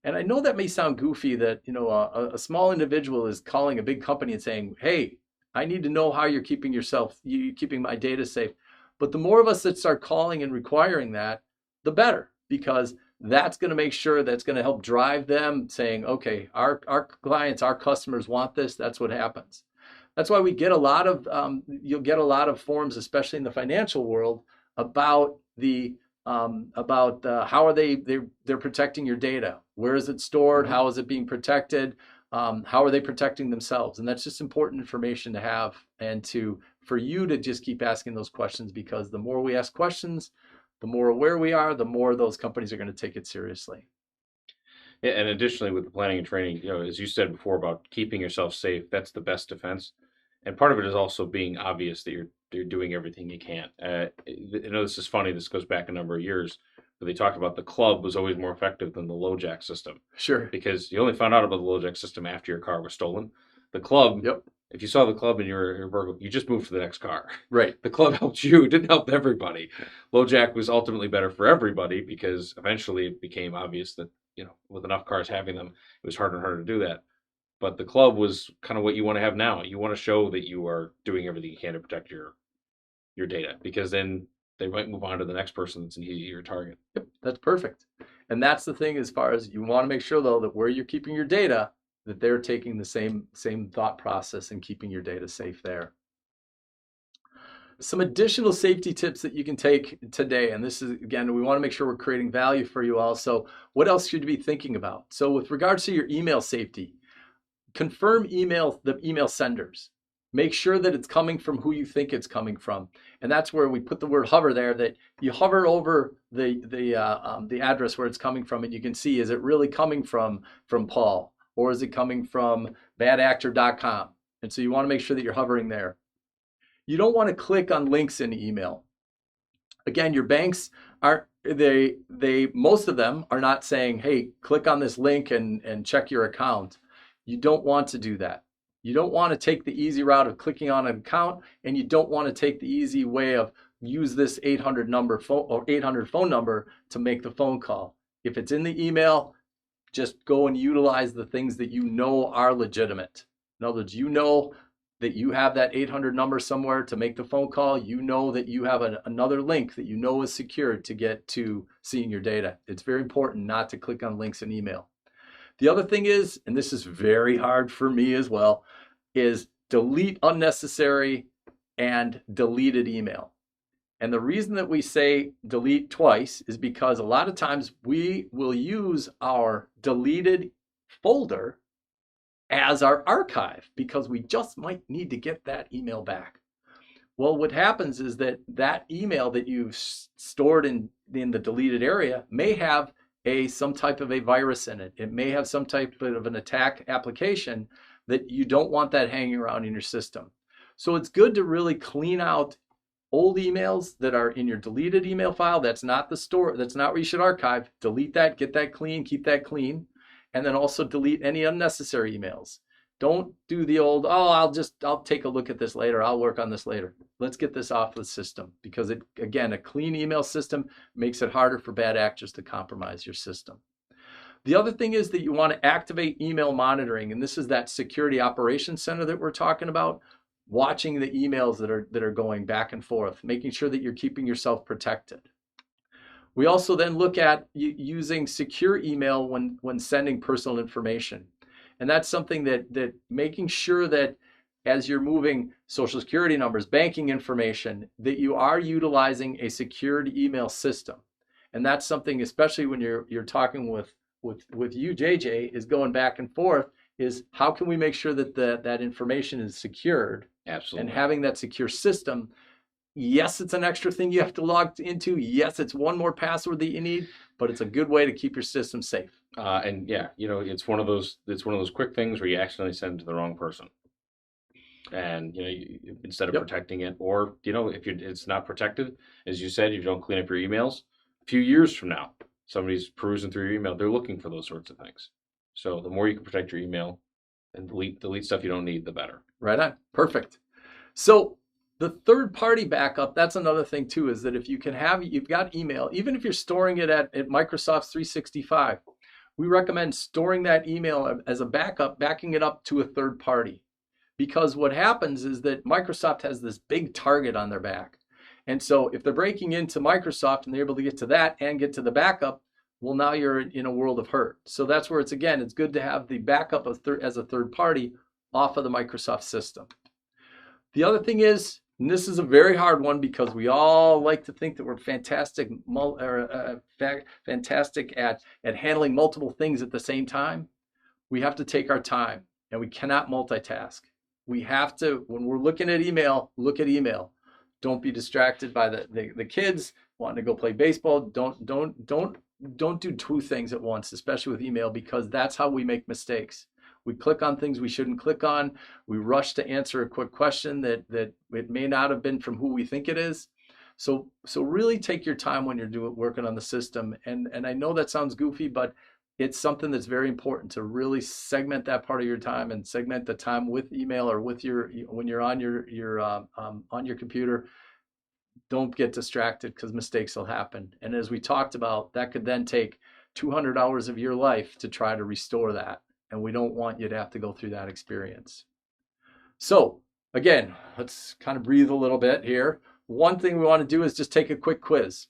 And I know that may sound goofy that, a small individual is calling a big company and saying, hey, I need to know how you're keeping keeping my data safe. But the more of us that start calling and requiring that, the better, because that's going to make sure that's going to help drive them saying, okay, our clients, our customers want this. That's what happens. That's why we get a lot of, you'll get a lot of forms, especially in the financial world, about how are they're protecting your data. Where is it stored? How is it being protected? How are they protecting themselves? And that's just important information to have, and for you to just keep asking those questions, because the more we ask questions, the more aware we are, the more those companies are going to take it seriously. Yeah, and additionally, with the planning and training, as you said before about keeping yourself safe, that's the best defense. And part of it is also being obvious that you're doing everything you can. I know this is funny. This goes back a number of years, but they talked about the club was always more effective than the LoJack system. Sure. Because you only found out about the LoJack system after your car was stolen. The club, yep. If you saw the club and your burglar, you just moved to the next car. Right. The club helped you. It didn't help everybody. LoJack was ultimately better for everybody, because eventually it became obvious that, with enough cars having them, it was harder and harder to do that. But the club was kind of what you want to have now. You want to show that you are doing everything you can to protect your data, because then they might move on to the next person that's an easier target. Yep, that's perfect. And that's the thing, as far as you want to make sure, though, that where you're keeping your data, that they're taking the same thought process and keeping your data safe there. Some additional safety tips that you can take today, and this is, again, we want to make sure we're creating value for you all. So what else should you be thinking about? So with regards to your email safety, confirm the email senders. Make sure that it's coming from who you think it's coming from. And that's where we put the word hover there, that you hover over the address where it's coming from, and you can see, is it really coming from Paul, or is it coming from badactor.com? And so you want to make sure that you're hovering there. You don't want to click on links in email. Again, your banks most of them are not saying, hey, click on this link and check your account. You don't want to do that. You don't want to take the easy route of clicking on an account, and you don't want to take the easy way of use this 800 phone number to make the phone call. If it's in the email, just go and utilize the things that you know are legitimate. In other words, you know that you have that 800 number somewhere to make the phone call. You know that you have another link that you know is secured to get to seeing your data. It's very important not to click on links in email. The other thing is, and this is very hard for me as well, is delete unnecessary and deleted email. And the reason that we say delete twice is because a lot of times we will use our deleted folder as our archive, because we just might need to get that email back. Well, what happens is that email that you've stored in the deleted area may have some type of a virus in it. It may have some type of an attack application that you don't want that hanging around in your system. So it's good to really clean out old emails that are in your deleted email file. That's not that's not where you should archive. Delete that, get that clean, keep that clean. And then also delete any unnecessary emails. Don't do the old, I'll take a look at this later. I'll work on this later. Let's get this off the system, because again, a clean email system makes it harder for bad actors to compromise your system. The other thing is that you want to activate email monitoring. And this is that security operations center that we're talking about, watching the emails that are going back and forth, making sure that you're keeping yourself protected. We also then look at using secure email when sending personal information. And that's something that making sure that as you're moving social security numbers, banking information, that you are utilizing a secured email system. And that's something, especially when you're talking with you, JJ, is going back and forth, is how can we make sure that that information is secured? Absolutely. And having that secure system. Yes, it's an extra thing you have to log into. Yes, it's one more password that you need, but it's a good way to keep your system safe. And yeah, it's one of those quick things where you accidentally send it to the wrong person. And instead of protecting it, or if it's not protected, as you said, you don't clean up your emails, a few years from now, somebody's perusing through your email, they're looking for those sorts of things. So the more you can protect your email and delete stuff you don't need, the better. Right on. Perfect. So the third party backup, that's another thing too, is that if you've got email, even if you're storing it at Microsoft 365, we recommend storing that email as a backup, backing it up to a third party. Because what happens is that Microsoft has this big target on their back. And so if they're breaking into Microsoft and they're able to get to that and get to the backup, well, now you're in a world of hurt. So that's where it's good to have the backup as a third party off of the Microsoft system. The other thing is, and this is a very hard one because we all like to think that we're fantastic at handling multiple things at the same time. We have to take our time, and we cannot multitask. We have to, when we're looking at email, look at email. Don't be distracted by the kids wanting to go play baseball. Don't do two things at once, especially with email, because that's how we make mistakes. We click on things we shouldn't click on. We rush to answer a quick question that it may not have been from who we think it is. So really take your time when you're working on the system. And I know that sounds goofy, but it's something that's very important to really segment that part of your time and segment the time with email or when you're on your computer. Don't get distracted because mistakes will happen. And as we talked about, that could then take 200 hours of your life to try to restore that. And we don't want you to have to go through that experience. So again, let's kind of breathe a little bit here. One thing we want to do is just take a quick quiz.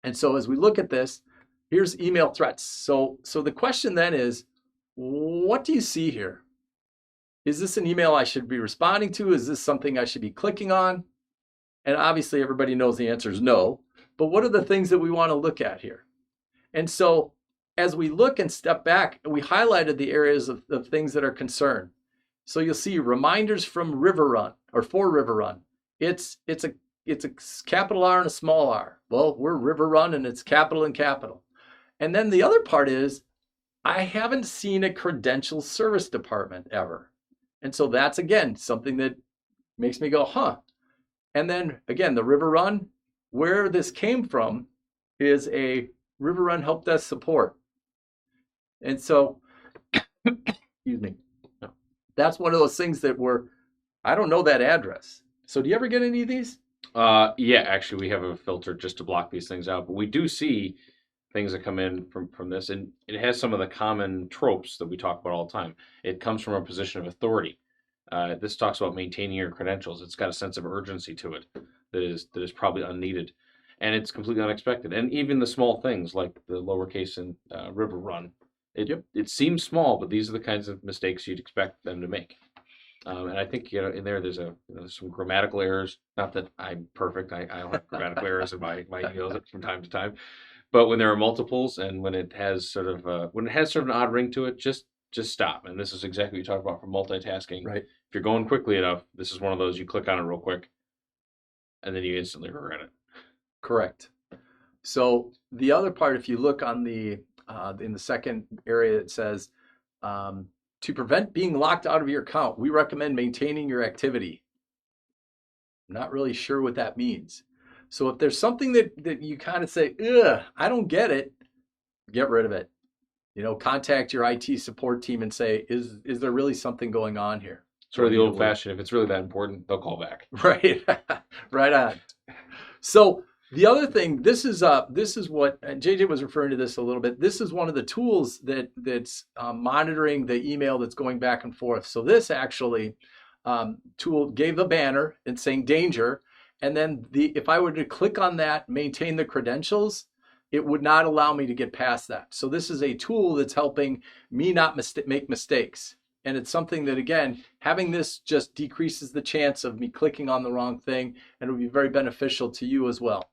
And so as we look at this, here's email threats. So the question then is, what do you see here? Is this an email I should be responding to? Is this something I should be clicking on? And obviously everybody knows the answer is no. But what are the things that we want to look at here? And so as we look and step back, we highlighted the areas of things that are concerned. So you'll see reminders from River Run or for River Run. It's a capital R and a small r. Well, we're River Run and it's capital and capital. And then the other part is, I haven't seen a credential service department ever. And so that's, again, something that makes me go, huh. And then, again, the River Run, where this came from is a River Run help desk support. And so, excuse me, that's one of those things that I don't know that address. So do you ever get any of these? Yeah, actually, we have a filter just to block these things out. But we do see things that come in from this, and it has some of the common tropes that we talk about all the time. It comes from a position of authority. This talks about maintaining your credentials. It's got a sense of urgency to it that is probably unneeded, and it's completely unexpected. And even the small things like the lowercase in River Run, it seems small, but these are the kinds of mistakes you'd expect them to make. And I think in there's some grammatical errors. Not that I'm perfect. I don't have grammatical errors in my emails from time to time. But when there are multiples and when it has sort of an odd ring to it, just stop. And this is exactly what you talk about for multitasking. Right. If you're going quickly enough, this is one of those you click on it real quick, and then you instantly regret it. Correct. So the other part, if you look on in the second area, it says to prevent being locked out of your account, we recommend maintaining your activity. I'm not really sure what that means. So if there's something that you kind of say, ugh, I don't get it, get rid of it. Contact your IT support team and say, is there really something going on here? Sort of the old fashioned, if it's really that important, they'll call back. Right. Right on. So the other thing, this is what JJ was referring to this a little bit. This is one of the tools that's monitoring the email that's going back and forth. So this actually tool gave a banner and saying danger, And then if I were to click on that, maintain the credentials, it would not allow me to get past that. So this is a tool that's helping me not make mistakes. And it's something that, again, having this just decreases the chance of me clicking on the wrong thing, and it will be very beneficial to you as well.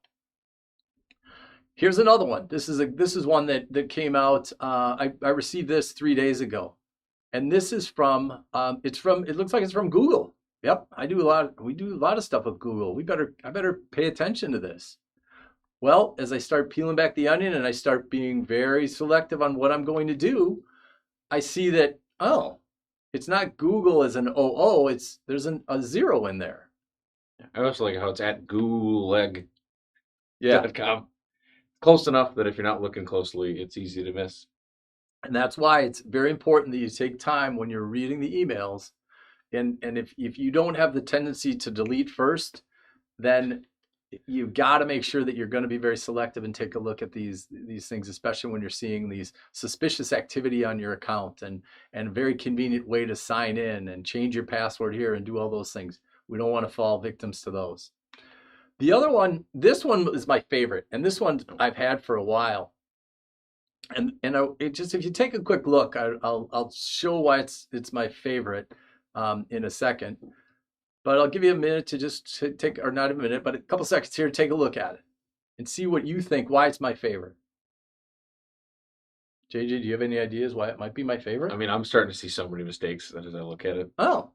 Here's another one. This is one that came out. I received this 3 days ago, and this is from. It looks like it's from Google. Yep, we do a lot of stuff with Google. I better pay attention to this. Well, as I start peeling back the onion and I start being very selective on what I'm going to do, I see that, oh, it's not Google as an OO, there's a zero in there. I also like how it's at gooleg.com. Yeah. Close enough that if you're not looking closely, it's easy to miss. And that's why it's very important that you take time when you're reading the emails. And if you don't have the tendency to delete first, then you've got to make sure that you're going to be very selective and take a look at these things, especially when you're seeing these suspicious activity on your account and a very convenient way to sign in and change your password here and do all those things. We don't want to fall victims to those. The other one, this one is my favorite, and this one I've had for a while. And if you take a quick look, I'll show why it's my favorite in a second. But I'll give you a minute to just take, or not a minute, but a couple seconds here to take a look at it and see what you think, why it's my favorite. JJ, do you have any ideas why it might be my favorite? I mean, I'm starting to see so many mistakes as I look at it. Oh.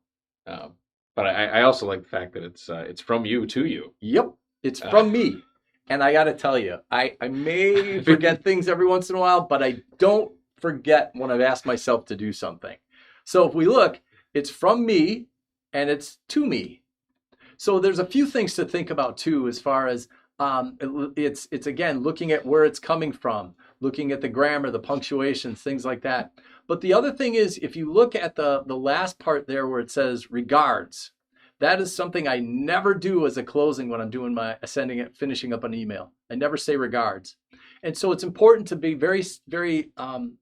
But I also like the fact that it's from you to you. Yep, it's from me. And I got to tell you, I may forget things every once in a while, but I don't forget when I've asked myself to do something. So if we look, it's from me and it's to me. So there's a few things to think about too, as far as it's again, looking at where it's coming from, looking at the grammar, the punctuation, things like that. But the other thing is, if you look at the last part there where it says regards, that is something I never do as a closing when I'm doing finishing up an email. I never say regards. And so it's important to be very, very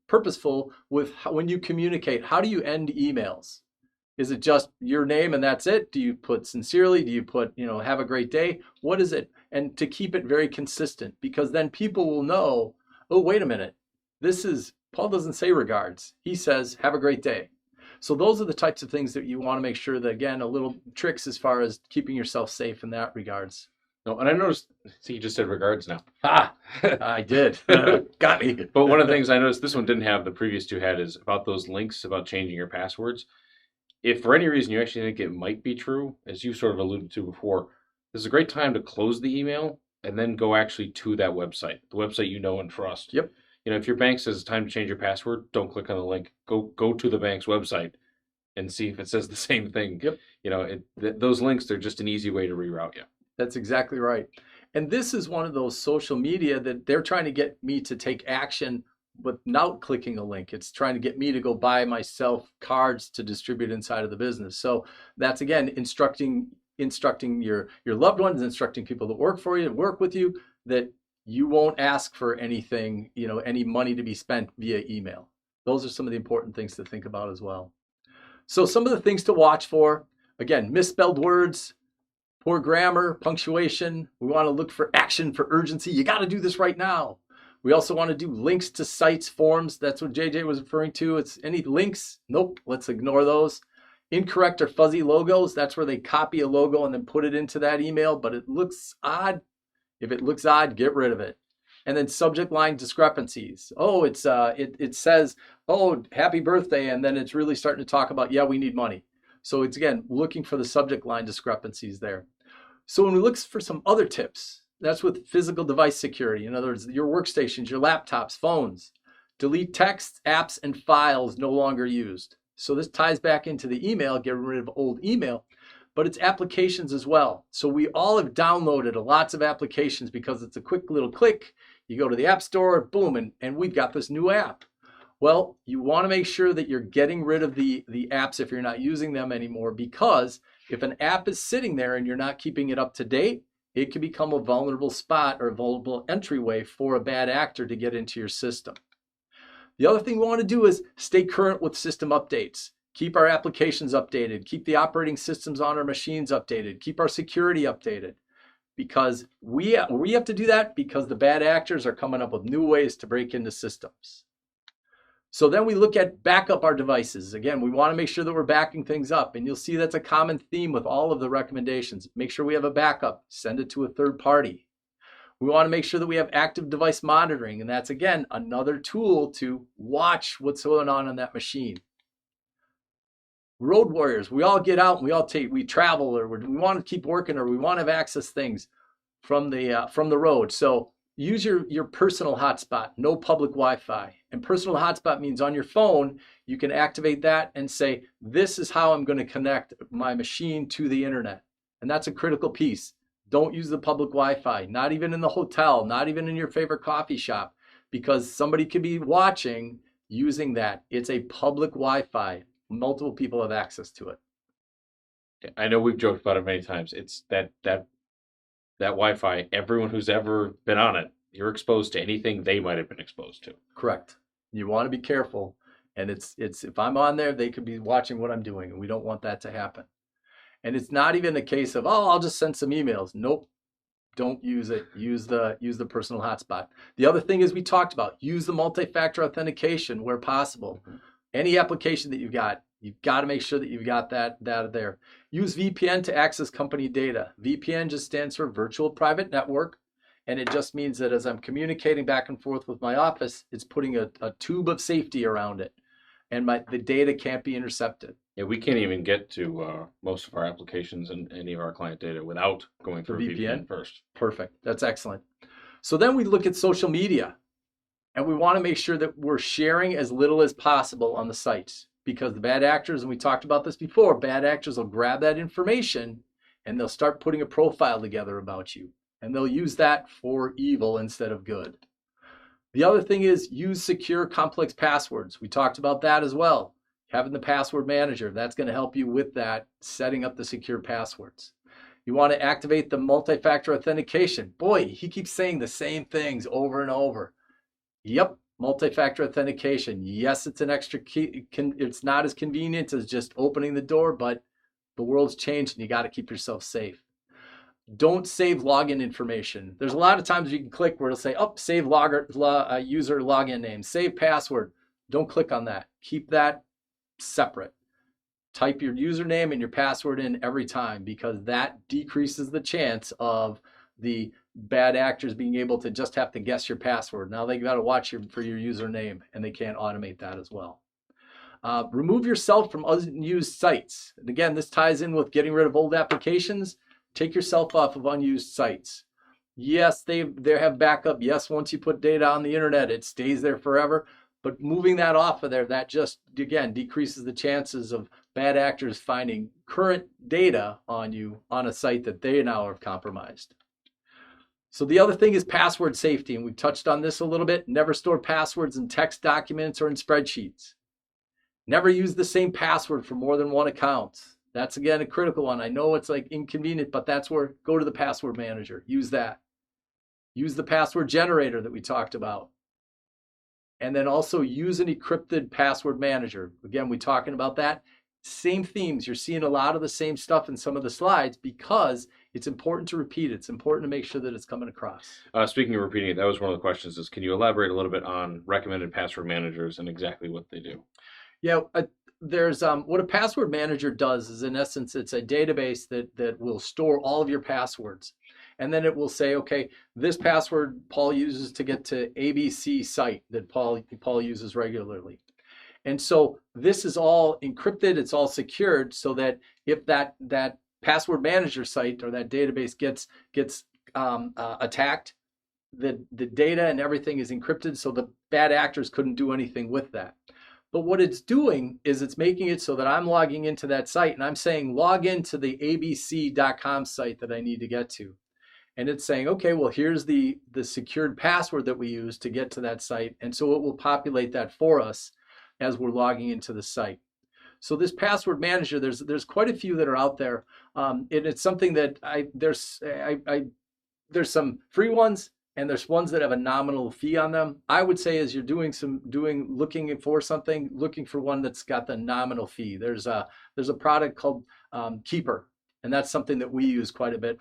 purposeful with when you communicate. How do you end emails? Is it just your name and that's it? Do you put sincerely? Do you put, have a great day? What is it? And to keep it very consistent, because then people will know, oh, wait a minute. Paul doesn't say regards. He says, have a great day. So those are the types of things that you want to make sure that, again, a little tricks as far as keeping yourself safe in that regards. No, and I noticed, see, you just said regards now. I did. Got me. But one of the things I noticed, this one didn't have, the previous two had, is about those links about changing your passwords. If for any reason you actually think it might be true, as you sort of alluded to before, this is a great time to close the email and then go actually to that website, the website you know and trust. Yep. If your bank says it's time to change your password, don't click on the link. Go to the bank's website and see if it says the same thing. Yep. Those links, they're just an easy way to reroute you. That's exactly right. And this is one of those social media that they're trying to get me to take action without clicking a link. It's trying to get me to go buy myself cards to distribute inside of the business. So that's, again, instructing your loved ones, instructing people that work for you, work with you, that you won't ask for anything, any money to be spent via email. Those are some of the important things to think about as well. So some of the things to watch for, again, misspelled words, poor grammar, punctuation. We want to look for action, for urgency. You got to do this right now. We also want to do links to sites, forms. That's what JJ was referring to. It's any links. Nope, let's ignore those. Incorrect or fuzzy logos. That's where they copy a logo and then put it into that email, but it looks odd. If it looks odd, get rid of it. And then subject line discrepancies. Oh, it says, oh, happy birthday, and then it's really starting to talk about, yeah, we need money. So it's, again, looking for the subject line discrepancies there. So when we look for some other tips, that's with physical device security. In other words, your workstations, your laptops, phones. Delete texts, apps, and files no longer used. So this ties back into the email, get rid of old email, but it's applications as well. So we all have downloaded lots of applications because it's a quick little click. You go to the App Store, boom, and we've got this new app. Well, you want to make sure that you're getting rid of the apps if you're not using them anymore, because if an app is sitting there and you're not keeping it up to date, it can become a vulnerable spot or a vulnerable entryway for a bad actor to get into your system. The other thing we want to do is stay current with system updates. Keep our applications updated. Keep the operating systems on our machines updated. Keep our security updated. because we have to do that because the bad actors are coming up with new ways to break into systems. So then we look at backup our devices. Again, we want to make sure that we're backing things up. And you'll see that's a common theme with all of the recommendations. Make sure we have a backup. Send it to a third party. We want to make sure that we have active device monitoring. And that's, again, another tool to watch what's going on that machine. Road warriors, we all get out and we travel, or we want to keep working, or we want to have access things from the road. So use your personal hotspot, no public Wi-Fi. And personal hotspot means on your phone, you can activate that and say, this is how I'm going to connect my machine to the internet. And that's a critical piece. Don't use the public Wi-Fi, not even in the hotel, not even in your favorite coffee shop, because somebody could be watching using that. It's a public Wi-Fi. Multiple people have access to it. I know we've joked about it many times. It's that Wi-Fi, everyone who's ever been on it, you're exposed to anything they might have been exposed to. Correct. You want to be careful. And it's if I'm on there, they could be watching what I'm doing, and we don't want that to happen. And it's not even a case of, oh, I'll just send some emails. Nope. Don't use it. Use the personal hotspot. The other thing is we talked about, use the multi-factor authentication where possible. Mm-hmm. Any application that you've got to make sure that you've got that there. Use VPN to access company data. VPN just stands for Virtual Private Network, and it just means that as I'm communicating back and forth with my office, it's putting a tube of safety around it, and the data can't be intercepted. Yeah, we can't even get to most of our applications and any of our client data without going through VPN first. Perfect. That's excellent. So then we look at social media, and we want to make sure that we're sharing as little as possible on the sites, because the bad actors, and we talked about this before, bad actors will grab that information and they'll start putting a profile together about you, and they'll use that for evil instead of good. The other thing is use secure complex passwords. We talked about that as well. Having the password manager, that's going to help you with that, setting up the secure passwords. You want to activate the multi-factor authentication. Boy, he keeps saying the same things over and over. Yep, multi-factor authentication. Yes, it's an extra key. It's not as convenient as just opening the door, but the world's changed and you got to keep yourself safe. Don't save login information. There's a lot of times you can click where it'll say, oh, save user login name, save password. Don't click on that. Keep that separate. Type your username and your password in every time, because that decreases the chance of the bad actors being able to just have to guess your password. Now they got to watch for your username, and they can't automate that as well. Remove yourself from unused sites. And again, this ties in with getting rid of old applications. Take yourself off of unused sites. Yes, they have backup. Yes, once you put data on the internet, it stays there forever. But moving that off of there, that just, again, decreases the chances of bad actors finding current data on you on a site that they now have compromised. So the other thing is password safety, and we've touched on this a little bit. Never store passwords in text documents or in spreadsheets. Never use the same password for more than one account. That's, again, a critical one. I know it's like inconvenient, but that's where, go to the password manager. Use that. Use the password generator that we talked about. And then also use an encrypted password manager. Again, we're talking about that. Same themes. You're seeing a lot of the same stuff in some of the slides because it's important to repeat it. It's important to make sure that it's coming across. Speaking of repeating it, that was one of the questions is, can you elaborate a little bit on recommended password managers and exactly what they do? Yeah, there's what a password manager does is, in essence, it's a database that will store all of your passwords. And then it will say, okay, this password Paul uses to get to ABC site that Paul uses regularly. And so this is all encrypted, it's all secured, so that if that password manager site or that database gets attacked, the data and everything is encrypted, so the bad actors couldn't do anything with that. But what it's doing is it's making it so that I'm logging into that site and I'm saying log into the abc.com site that I need to get to. And it's saying, okay, well, here's the secured password that we use to get to that site. And so it will populate that for us as we're logging into the site. So this password manager, there's quite a few that are out there. And it's something that there's some free ones and there's ones that have a nominal fee on them. I would say as you're looking for something, looking for one that's got the nominal fee. There's a product called Keeper. And that's something that we use quite a bit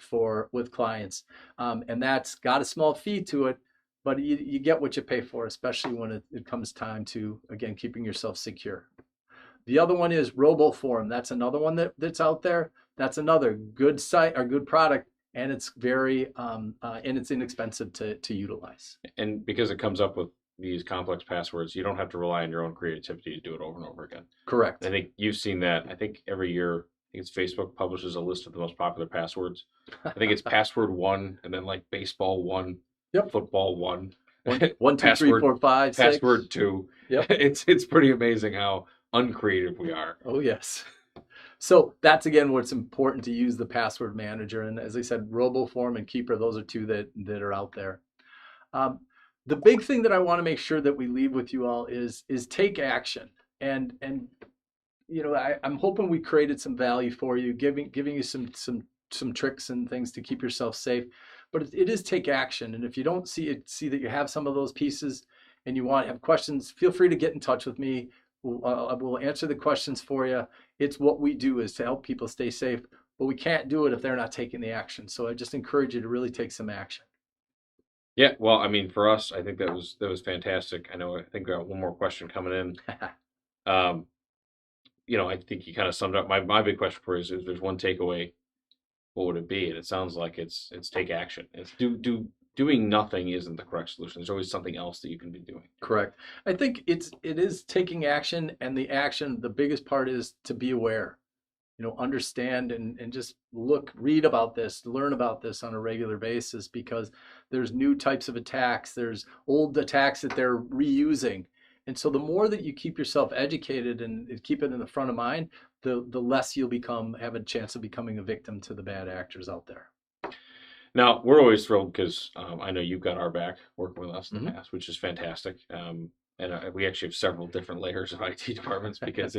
with clients. And that's got a small fee to it, but you get what you pay for, especially when it comes time to, again, keeping yourself secure. The other one is RoboForm. That's another one that's out there. That's another good site or good product, and it's very and it's inexpensive to utilize. And because it comes up with these complex passwords, you don't have to rely on your own creativity to do it over and over again. Correct. I think you've seen that. I think every year, I think it's Facebook publishes a list of the most popular passwords. I think it's password one, and then like baseball one, Yep. Football one, one, two, three, four, five, six. Password two. Yep. It's pretty amazing how uncreative we are. Oh yes. So that's again what's important, to use the password manager. And as I said, RoboForm and Keeper, those are two that are out there. The big thing that I want to make sure that we leave with you all is take action. And you know, I'm hoping we created some value for you, giving you some tricks and things to keep yourself safe. But it is take action. And if you don't see that you have some of those pieces and you have questions, feel free to get in touch with me. We'll answer the questions for you. It's what we do, is to help people stay safe, but we can't do it if they're not taking the action. So I just encourage you to really take some action. Yeah, well, I mean, for us, I think that was fantastic. I think we got one more question coming in. You know, I think you kind of summed up my big question for you is, if there's one takeaway, what would it be? And it sounds like it's take action. It's doing nothing isn't the correct solution. There's always something else that you can be doing. Correct. I think it is taking action, and the biggest part is to be aware. You know, understand and just read about this, learn about this on a regular basis, because there's new types of attacks, there's old attacks that they're reusing. And so the more that you keep yourself educated and keep it in the front of mind, the less you'll have a chance of becoming a victim to the bad actors out there. Now, we're always thrilled because I know you've got our back working with us in the Mhm. past, which is fantastic. And we actually have several different layers of IT departments because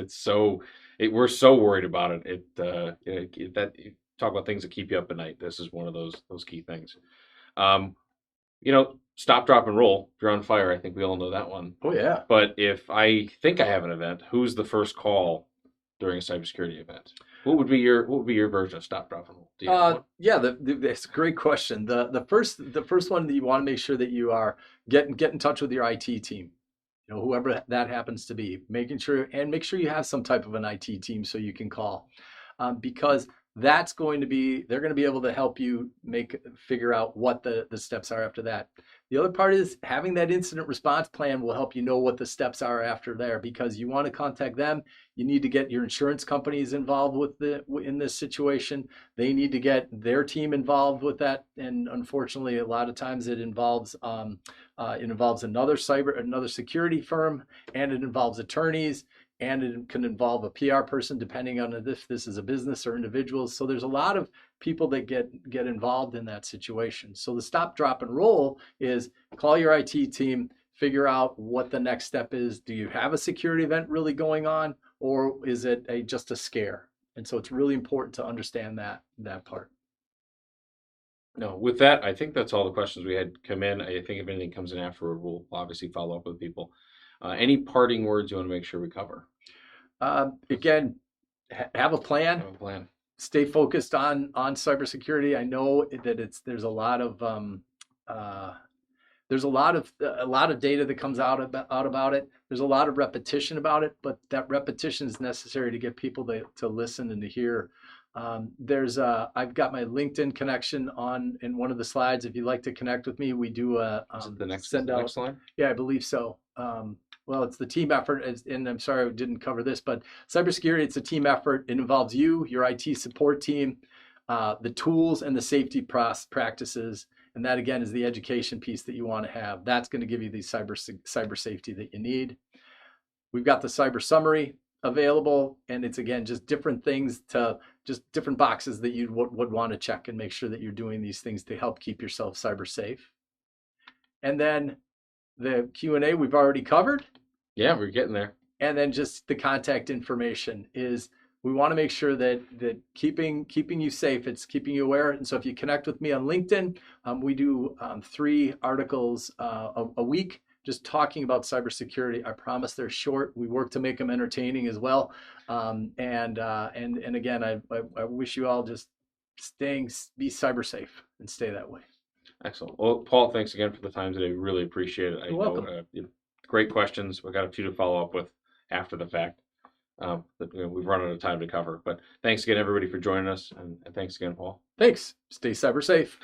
we're so worried about it. Talk about things that keep you up at night. This is one of those key things. You know, stop, drop, and roll. If you're on fire, I think we all know that one. Oh yeah. But if I think I have an event, who's the first call during a cybersecurity event? What would be your version of stop, drop, and roll? Do you have one? Yeah, that's a great question. The first one that you want to make sure that you are get in touch with your IT team. You know, whoever that happens to be, make sure you have some type of an IT team so you can call, because they're going to be able to help you figure out what the steps are after that. The other part is having that incident response plan will help you know what the steps are after there, because you want to contact them. You need to get your insurance companies involved in this situation. They need to get their team involved with that. And unfortunately, a lot of times it involves another security firm, and it involves attorneys, and it can involve a PR person, depending on if this is a business or individuals. So there's a lot of people that get involved in that situation. So the stop, drop, and roll is call your IT team, figure out what the next step is. Do you have a security event really going on, or is it just a scare? And so it's really important to understand that part. No, with that, I think that's all the questions we had come in. I think if anything comes in afterward, we'll obviously follow up with people. Any parting words you want to make sure we cover? Again, have a plan. Have a plan. Stay focused on cybersecurity. I know that there's a lot of data that comes out about it. There's a lot of repetition about it, but that repetition is necessary to get people to listen and to hear. I've got my LinkedIn connection in one of the slides. If you'd like to connect with me, we do Is it the next slide? Yeah, I believe so. Well, it's the team effort, and I'm sorry I didn't cover this, but cybersecurity, it's a team effort. It involves you, your IT support team, the tools, and the safety practices. And that, again, is the education piece that you want to have. That's going to give you the cyber safety that you need. We've got the cyber summary available, and it's, again, just different things just different boxes that you would want to check and make sure that you're doing these things to help keep yourself cyber safe. And then the Q&A we've already covered. Yeah, we're getting there. And then just the contact information is, we want to make sure that keeping you safe, it's keeping you aware. And so if you connect with me on LinkedIn, we do 3 articles a week just talking about cybersecurity. I promise they're short. We work to make them entertaining as well. And again, I wish you all just be cyber safe and stay that way. Excellent. Well, Paul, thanks again for the time today. Really appreciate it. I You're know welcome. great questions. We got a few to follow up with after the fact. That we've run out of time to cover. But thanks again, everybody, for joining us, and thanks again, Paul. Thanks. Stay cyber safe.